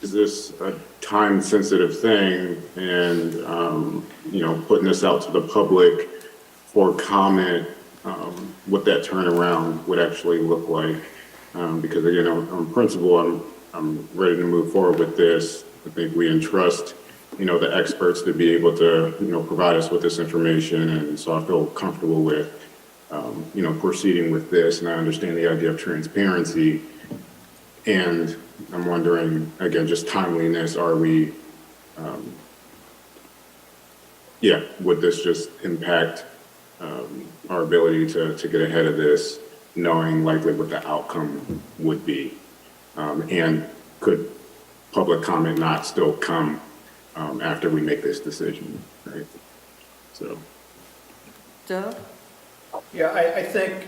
Is this a time-sensitive thing, and putting this out to the public for comment, what that turnaround would actually look like? Because again, on principle, I'm ready to move forward with this. I think we entrust, the experts to be able to, provide us with this information, and so I feel comfortable with, proceeding with this, and I understand the idea of transparency. And I'm wondering, again, just timeliness, are we, would this just impact our ability to get ahead of this, knowing likely what the outcome would be? And could public comment not still come after we make this decision, right? So. Doug? Yeah, I think,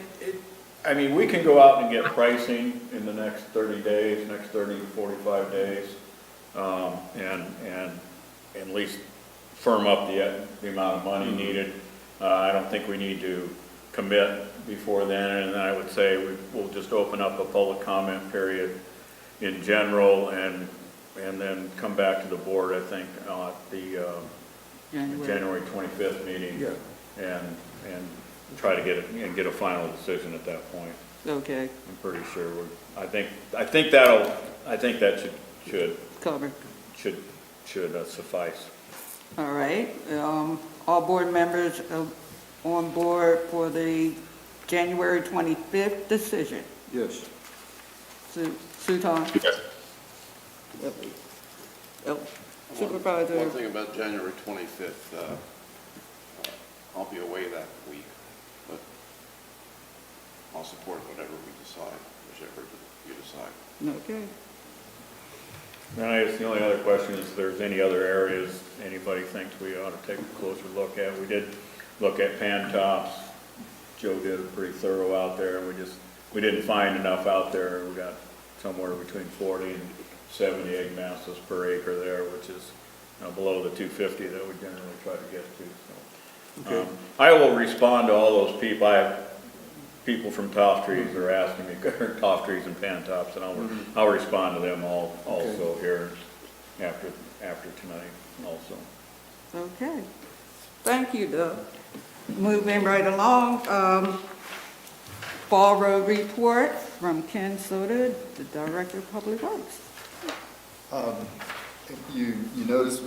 we can go out and get pricing in the next 30 days, next 30 to 45 days, and at least firm up the amount of money needed. I don't think we need to commit before then, and I would say we'll just open up a public comment period in general, and then come back to the board, I think, at the January 25th meeting. Yeah. And try to get a final decision at that point. Okay. I'm pretty sure I think that should Covered. suffice. All right. All board members are on board for the January 25th decision. Yes. Suton? Yes. Supervisor? One thing about January 25th, I'll be away that week, but I'll support whatever we decide, whichever you decide. Okay. And I guess the only other question is if there's any other areas anybody thinks we ought to take a closer look at. We did look at pan tops. Joe did a pretty thorough out there, and we didn't find enough out there. We got somewhere between 40 and 78 masses per acre there, which is below the 250 that we generally try to get to. So, Okay. I will respond to all those people. I have people from Top Trees are asking me, Top Trees and pan tops, and I'll respond to them all also here after tonight also. Okay. Thank you, Doug. Moving right along, Fall Road report from Ken Soda, the Director of Public Works. You notice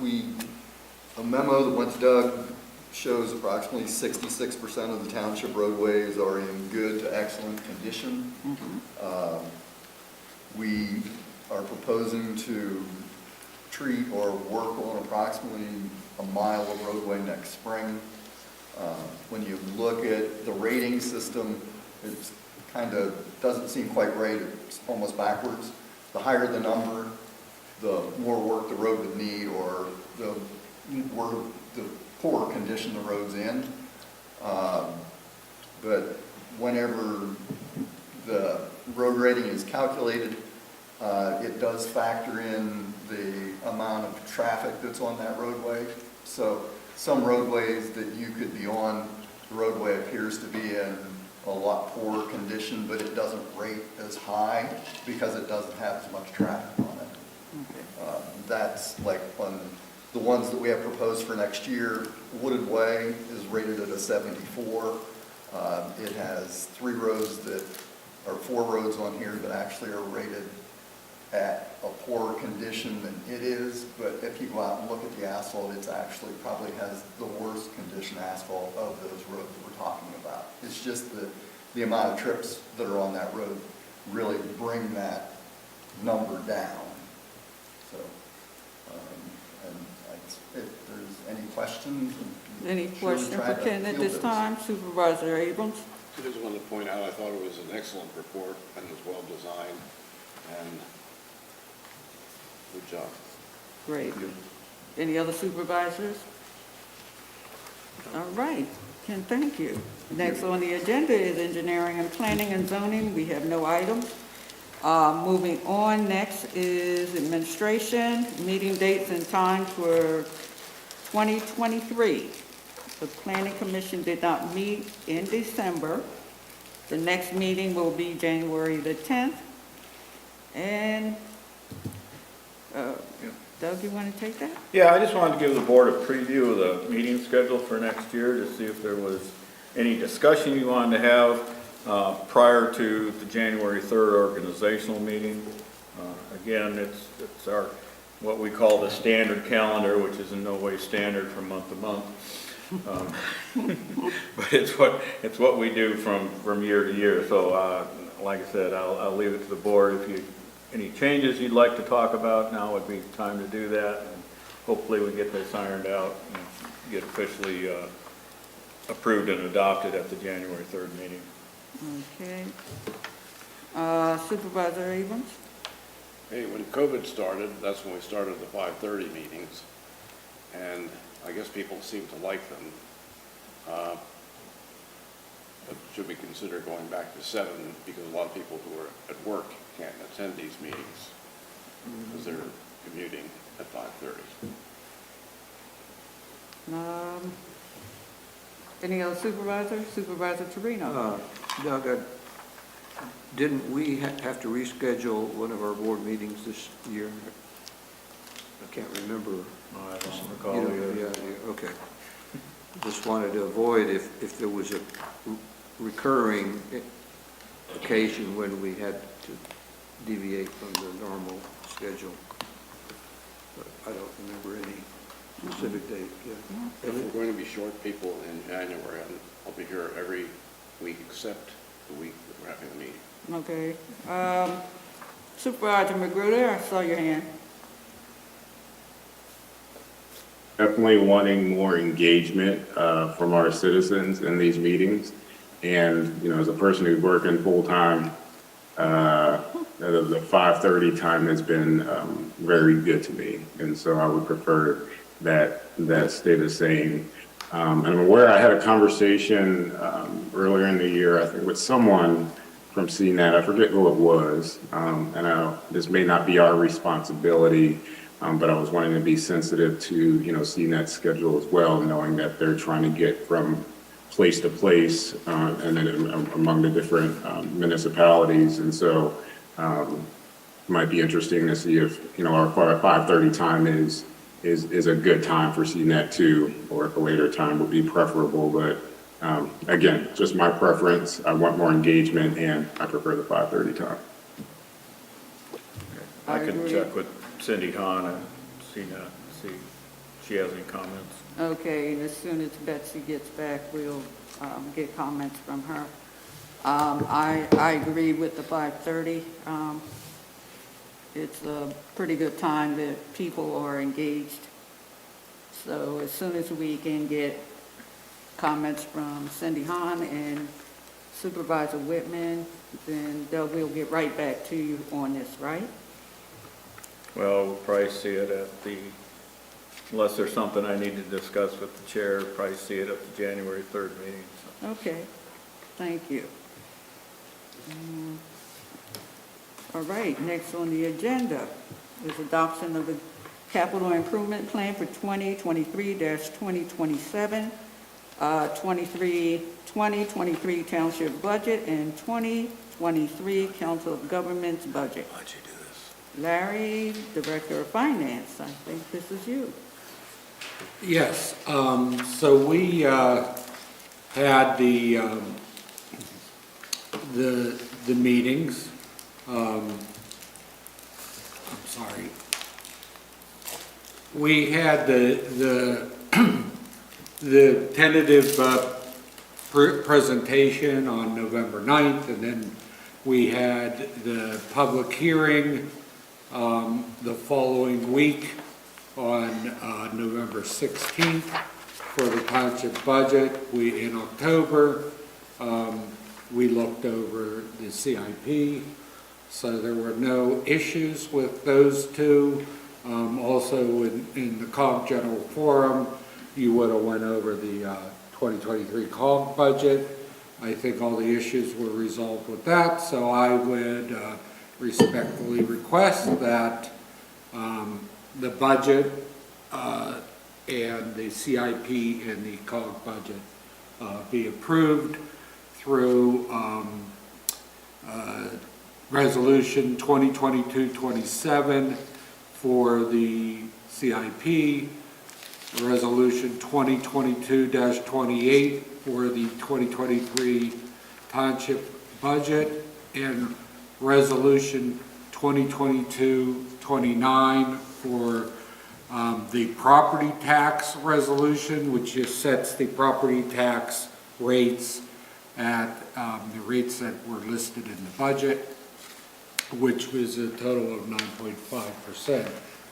a memo that went to Doug shows approximately 66% of the township roadways are in good to excellent condition. We are proposing to treat or work on approximately a mile of roadway next spring. When you look at the rating system, it's kind of doesn't seem quite right. It's almost backwards. The higher the number, the more work the road would need, or the poorer condition the road's in. But whenever the road rating is calculated, it does factor in the amount of traffic that's on that roadway. So some roadways that you could be on, the roadway appears to be in a lot poorer condition, but it doesn't rate as high because it doesn't have as much traffic on it. That's like on the ones that we have proposed for next year. Wooded Way is rated at a 74. It has 4 roads on here that actually are rated at a poorer condition than it is, but if you go out and look at the asphalt, it's actually probably has the worst condition asphalt of those roads that we're talking about. It's just the amount of trips that are on that road really bring that number down. So, and if there's any questions. Any question for Ken at this time? Supervisor Abrams? I just wanted to point out, I thought it was an excellent report and it was well designed, and good job. Great. Any other supervisors? All right, Ken, thank you. Next on the agenda is engineering and planning and zoning. We have no items. Moving on, next is administration, meeting dates and times for 2023. The Planning Commission did not meet in December. The next meeting will be January the 10th. And Doug, you want to take that? Yeah, I just wanted to give the board a preview of the meeting schedule for next year to see if there was any discussion you wanted to have prior to the January 3rd organizational meeting. Again, it's our what we call the standard calendar, which is in no way standard from month to month. But it's what we do from year to year. So like I said, I'll leave it to the board. If you any changes you'd like to talk about, now would be time to do that, and hopefully we get this ironed out and get officially approved and adopted at the January 3rd meeting. Okay. Supervisor Abrams? Hey, when COVID started, that's when we started the 5:30 meetings, and I guess people seem to like them. But should we consider going back to 7, because a lot of people who are at work can't attend these meetings because they're commuting at 5:30. Any other supervisors? Supervisor Torino? Doug, didn't we have to reschedule one of our board meetings this year? I can't remember. I don't recall Yeah, okay. Just wanted to avoid if there was a recurring occasion when we had to deviate from the normal schedule. But I don't remember any specific date. Yeah. If we're going to be short people in January, I'll be here every week except the week that we're having the meeting. Okay. Supervisor Magruder, I saw your hand. Definitely wanting more engagement from our citizens in these meetings. And, you know, as a person who's working full-time, the 5:30 time has been very good to me. And so I would prefer that stay the same. And I'm aware I had a conversation earlier in the year, I think, with someone from CNET. I forget who it was. And this may not be our responsibility, but I was wanting to be sensitive to, you know, CNET's schedule as well, knowing that they're trying to get from place to place and then among the different municipalities. And so it might be interesting to see if, you know, our 5:30 time is a good time for CNET too, or if a later time would be preferable. But again, just my preference. I want more engagement and I prefer the 5:30 time. I can check with Cindy Hahn and see if she has any comments. Okay, and as soon as Betsy gets back, we'll get comments from her. I agree with the 5:30. It's a pretty good time that people are engaged. So as soon as we can get comments from Cindy Hahn and Supervisor Whitman, then we'll get right back to you on this, right? Well, we'll probably see it at unless there's something I need to discuss with the chair, probably see it at the January 3rd meeting. So. Okay, thank you. All right, next on the agenda is adoption of the capital improvement plan for 2023-2027, 2023 township budget, and 2023 council of governments budget. Why'd you do this? Larry, Director of Finance, I think this is you. Yes, so we had the meetings. I'm sorry. We had the tentative presentation on November 9th, and then we had the public hearing the following week on November 16th for the township budget. In October, we looked over the CIP, so there were no issues with those two. Also, in the COG General Forum, you would have went over the 2023 COG budget. I think all the issues were resolved with that, so I would respectfully request that the budget and the CIP and the COG budget be approved through Resolution 2022-27 for the CIP, Resolution 2022-28 for the 2023 township budget, and Resolution 2022-29 for the property tax resolution, which just sets the property tax rates at the rates that were listed in the budget, which was a total of 9.5%,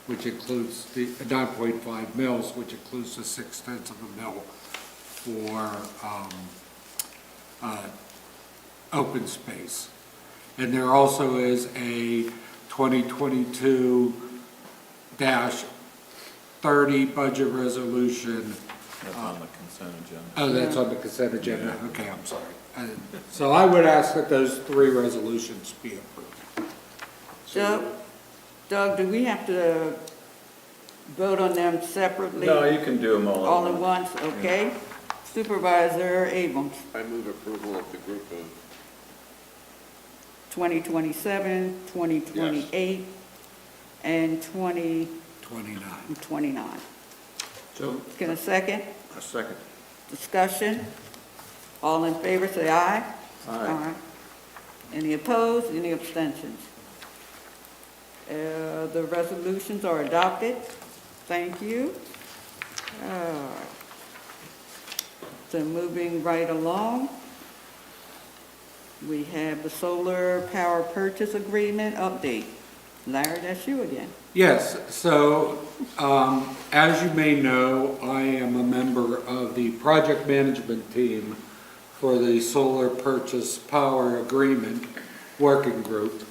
which includes the 9.5 mils, which includes the 0.6 of a mil for open space. And there also is a 2022-30 budget resolution. That's on the consent agenda. Oh, that's on the consent agenda. Okay, I'm sorry. So I would ask that those three resolutions be approved. Doug, do we have to vote on them separately? No, you can do them all At once, okay. Supervisor Abrams, I move approval of the group of 2027, 2028, and 2029. So, Can a second? a second. Discussion? All in favor, say aye. Aye. Any opposed? Any abstentions? The resolutions are adopted. Thank you. So moving right along, we have the solar power purchase agreement update. Larry, that's you again. Yes, so as you may know, I am a member of the project management team for the solar purchase power agreement working group.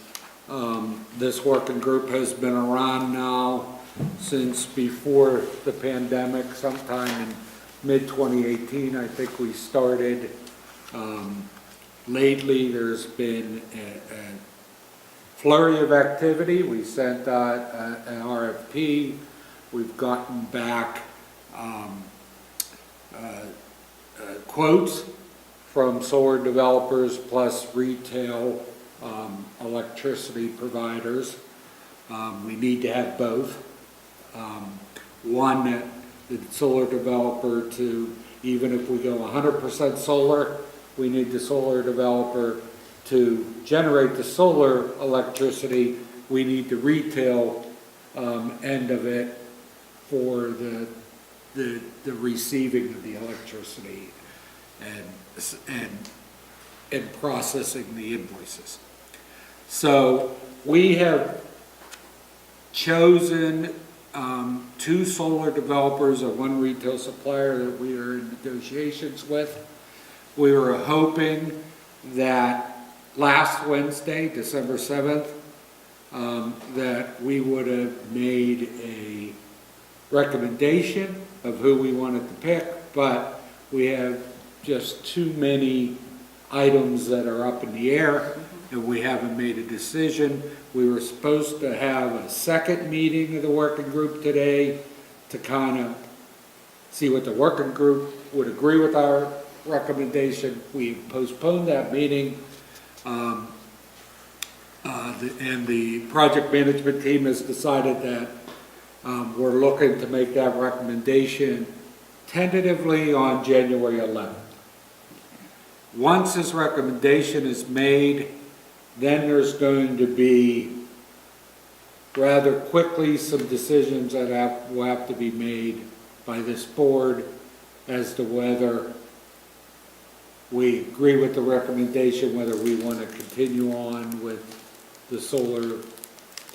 This working group has been around now since before the pandemic, sometime in mid-2018, I think we started. Lately, there's been a flurry of activity. We sent out an RFP. We've gotten back quotes from solar developers plus retail electricity providers. We need to have both. One, the solar developer to, even if we go 100% solar, we need the solar developer to generate the solar electricity. We need the retail end of it for the receiving of the electricity and processing the invoices. So we have chosen two solar developers and one retail supplier that we are in negotiations with. We were hoping that last Wednesday, December 7th, that we would have made a recommendation of who we wanted to pick, but we have just too many items that are up in the air. and we haven't made a decision. We were supposed to have a second meeting of the working group today to kind of see what the working group would agree with our recommendation. We postponed that meeting. And the project management team has decided that we're looking to make that recommendation tentatively on January 11th. Once this recommendation is made, then there's going to be rather quickly some decisions that will have to be made by this board as to whether we agree with the recommendation, whether we want to continue on with the solar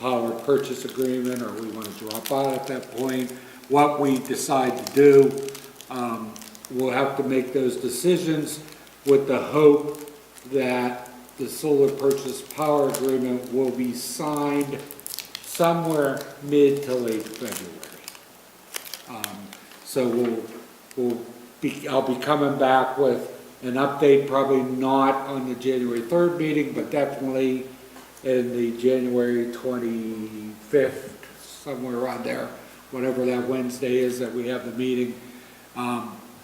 power purchase agreement, or we want to drop out at that point. What we decide to do, we'll have to make those decisions with the hope that the solar purchase power agreement will be signed somewhere mid to late February. So I'll be coming back with an update, probably not on the January 3rd meeting, but definitely in the January 25th, somewhere around there, whatever that Wednesday is that we have the meeting,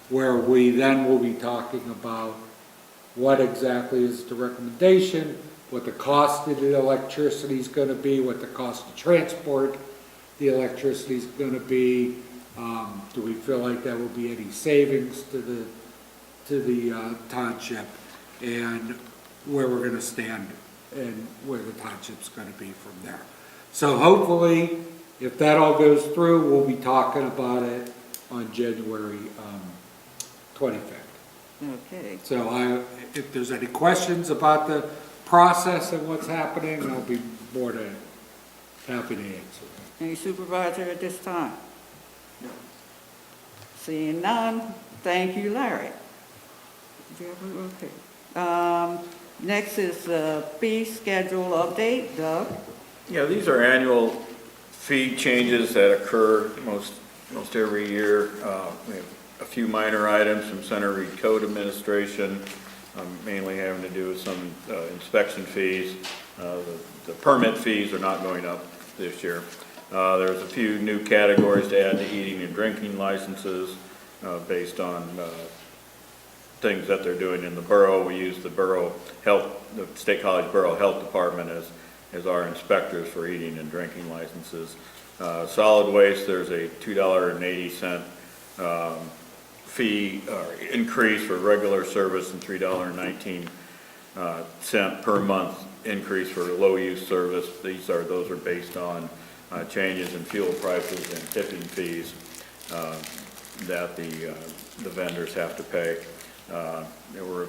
where we then will be talking about what exactly is the recommendation, what the cost of the electricity is going to be, what the cost to transport the electricity is going to be. Do we feel like there will be any savings to the township, and where we're going to stand and where the township's going to be from there. So hopefully, if that all goes through, we'll be talking about it on January 25th. Okay. So if there's any questions about the process and what's happening, I'll be more than happy to answer. Any supervisor at this time? No. Seeing none, thank you, Larry. Okay. Next is the fee schedule update. Doug? Yeah, these are annual fee changes that occur most every year. We have a few minor items from Center Reed Code Administration, mainly having to do with some inspection fees. The permit fees are not going up this year. There's a few new categories to add to eating and drinking licenses based on things that they're doing in the borough. We use the State College Borough Health Department as our inspectors for eating and drinking licenses. Solid waste, there's a $2.80 fee increase for regular service and $3.19 per month increase for low use service. Those are based on changes in fuel prices and tipping fees that the vendors have to pay. There were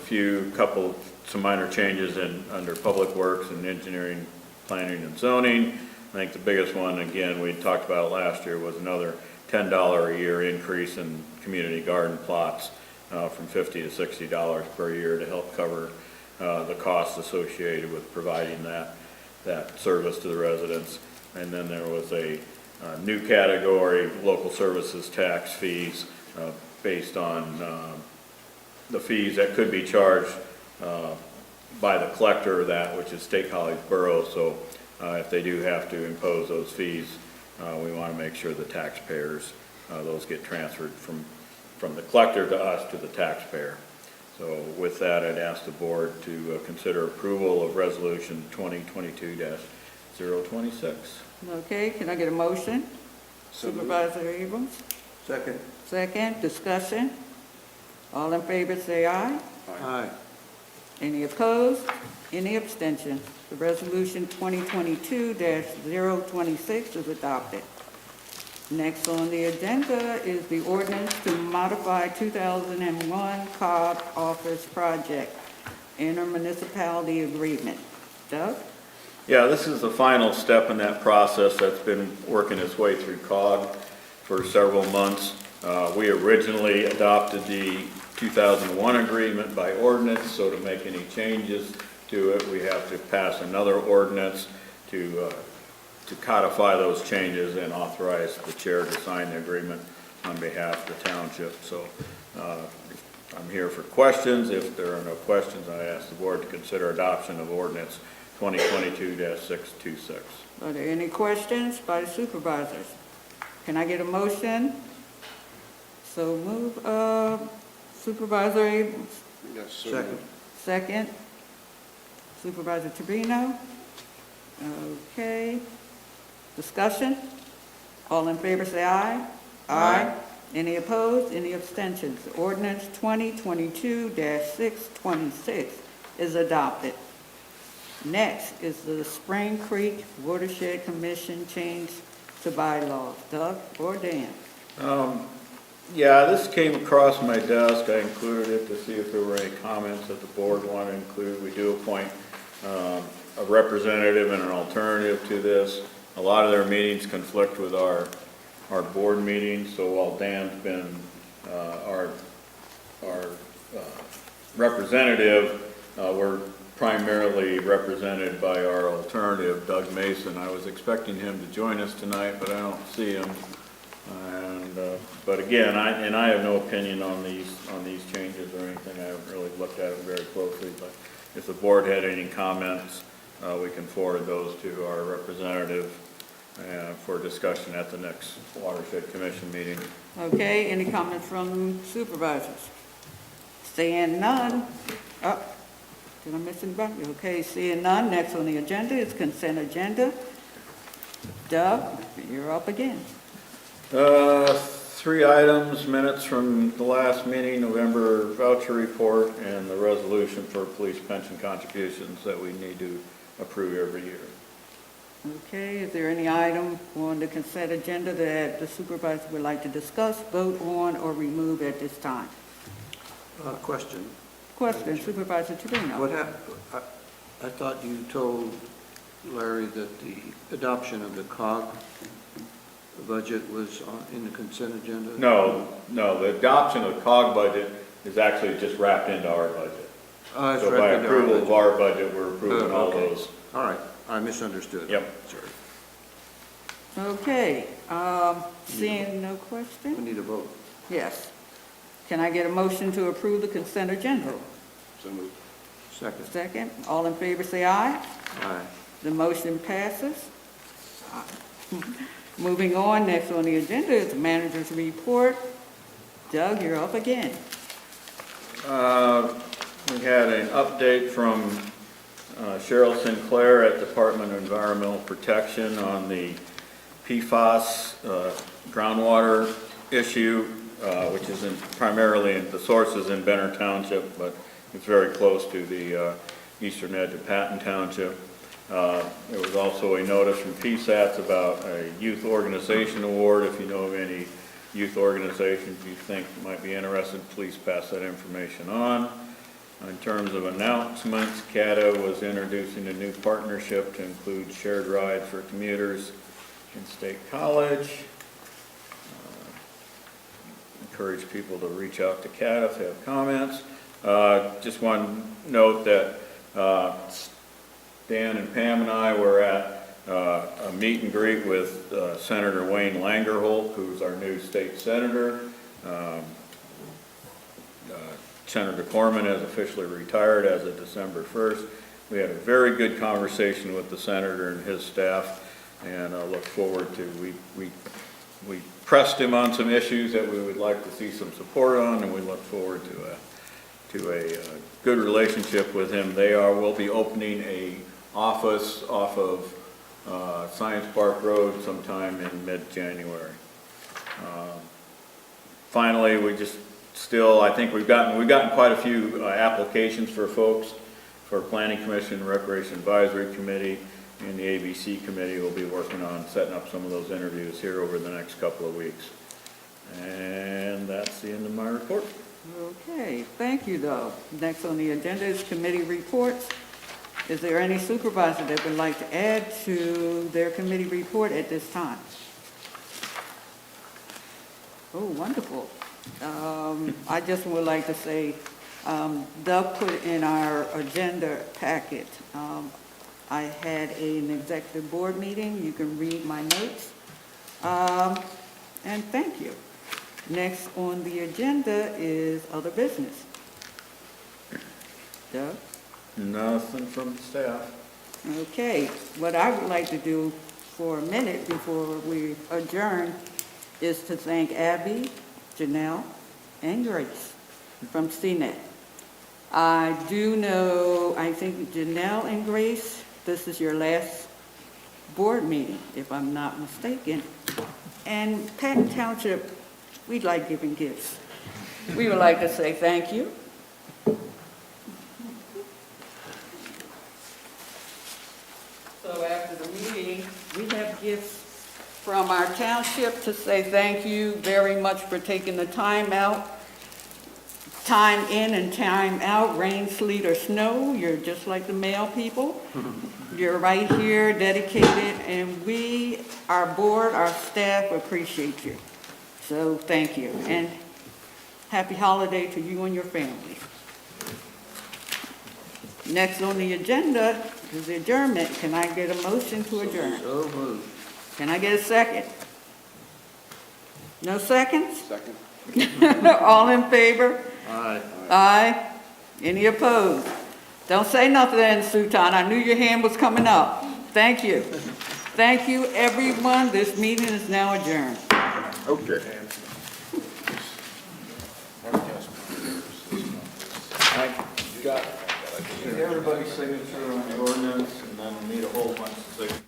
some minor changes under Public Works and Engineering, Planning and Zoning. I think the biggest one, again, we talked about it last year, was another $10 a year increase in community garden plots from $50 to $60 per year to help cover the costs associated with providing that service to the residents. And then there was a new category, local services tax fees, based on the fees that could be charged by the collector of that, which is State College Borough. So if they do have to impose those fees, we want to make sure the taxpayers, those get transferred from the collector to us to the taxpayer. So with that, I'd ask the board to consider approval of Resolution 2022-026. Okay, can I get a motion? Supervisor Abrams? Second. Second, discussion. All in favor say aye. Aye. Any opposed? Any abstentions? The resolution 2022-026 is adopted. Next on the agenda is the ordinance to modify 2001 COG Office Project intermunicipality agreement. Doug? Yeah, this is the final step in that process that's been working its way through COG for several months. We originally adopted the 2001 agreement by ordinance, so to make any changes to it, we have to pass another ordinance to codify those changes and authorize the chair to sign the agreement on behalf of the township. So I'm here for questions. If there are no questions, I ask the board to consider adoption of ordinance 2022-626. Are there any questions by the supervisors? Can I get a motion? So move, Supervisor Abrams. Yes, so Second. Second. Supervisor Trevino. Okay. Discussion? All in favor say aye. Aye. Any opposed? Any abstentions? Ordinance 2022-626 is adopted. Next is the Spring Creek Watershed Commission change to bylaws. Doug or Dan? Yeah, this came across my desk. I included it to see if there were any comments that the board wanted to include. We do appoint a representative and an alternative to this. A lot of their meetings conflict with our board meetings, so while Dan's been our representative, we're primarily represented by our alternative, Doug Mason. I was expecting him to join us tonight, but I don't see him. But again, I have no opinion on these changes or anything. I haven't really looked at them very closely, but if the board had any comments, we can forward those to our representative for discussion at the next Watershed Commission meeting. Okay, any comments from supervisors? Seeing none. Oh, did I miss anybody? Okay, seeing none. Next on the agenda is consent agenda. Doug, you're up again. 3 items, minutes from the last meeting, November voucher report, and the resolution for police pension contributions that we need to approve every year. Okay, is there any item on the consent agenda that the supervisor would like to discuss, vote on, or remove at this time? Question. Question, Supervisor Trevino. What happened? I thought you told Larry that the adoption of the COG budget was in the consent agenda? No, the adoption of the COG budget is actually just wrapped into our budget. So by approval of our budget, we're approving all those. All right, I misunderstood. Yep. Sorry. Okay, seeing no question? We need a vote. Yes. Can I get a motion to approve the consent agenda? So moved. Second. Second. All in favor say aye. Aye. The motion passes. Moving on, next on the agenda is the manager's report. Doug, you're up again. We had an update from Cheryl Sinclair at Department of Environmental Protection on the PFAS groundwater issue, which is primarily the source is in Benner Township, but it's very close to the eastern edge of Patton Township. There was also a notice from PSATs about a youth organization award. If you know of any youth organizations you think might be interested, please pass that information on. In terms of announcements, CATA was introducing a new partnership to include shared rides for commuters in State College. Encourage people to reach out to CATA if they have comments. Just one note that Dan and Pam and I were at a meet and greet with Senator Wayne Langerholt, who's our new state senator. Senator Corman has officially retired as of December 1st. We had a very good conversation with the senator and his staff, and I look forward to, we pressed him on some issues that we would like to see some support on, and we look forward to a good relationship with him. Will be opening a office off of Science Park Road sometime in mid-January. Finally, I think we've gotten quite a few applications for folks for Planning Commission, Recreation Advisory Committee, and the ABC Committee. Will be working on setting up some of those interviews here over the next couple of weeks. And that's the end of my report. Okay, thank you, though. Next on the agenda is committee reports. Is there any supervisor that would like to add to their committee report at this time? Oh, wonderful. I just would like to say, Doug put in our agenda packet, I had an executive board meeting. You can read my notes. And thank you. Next on the agenda is other business. Doug? Nothing from the staff. Okay, what I would like to do for a minute before we adjourn is to thank Abby, Janelle, and Grace from CNET. I do know, I think Janelle and Grace, this is your last board meeting, if I'm not mistaken. And Patton Township, we like giving gifts. We would like to say thank you. So after the meeting, we have gifts from our township to say thank you very much for taking the time out. Time in and time out, rain, sleet, or snow. You're just like the male people. You're right here, dedicated, and we, our board, our staff appreciate you. So thank you, and happy holiday to you and your family. Next on the agenda is adjournment. Can I get a motion to adjourn? So moved. Can I get a second? No seconds? Second. All in favor? Aye. Aye. Any opposed? Don't say nothing, Sutan. I knew your hand was coming up. Thank you. Thank you, everyone. This meeting is now adjourned. Okay. I got everybody's signature on the ordinance, and then we'll need a whole bunch of signatures.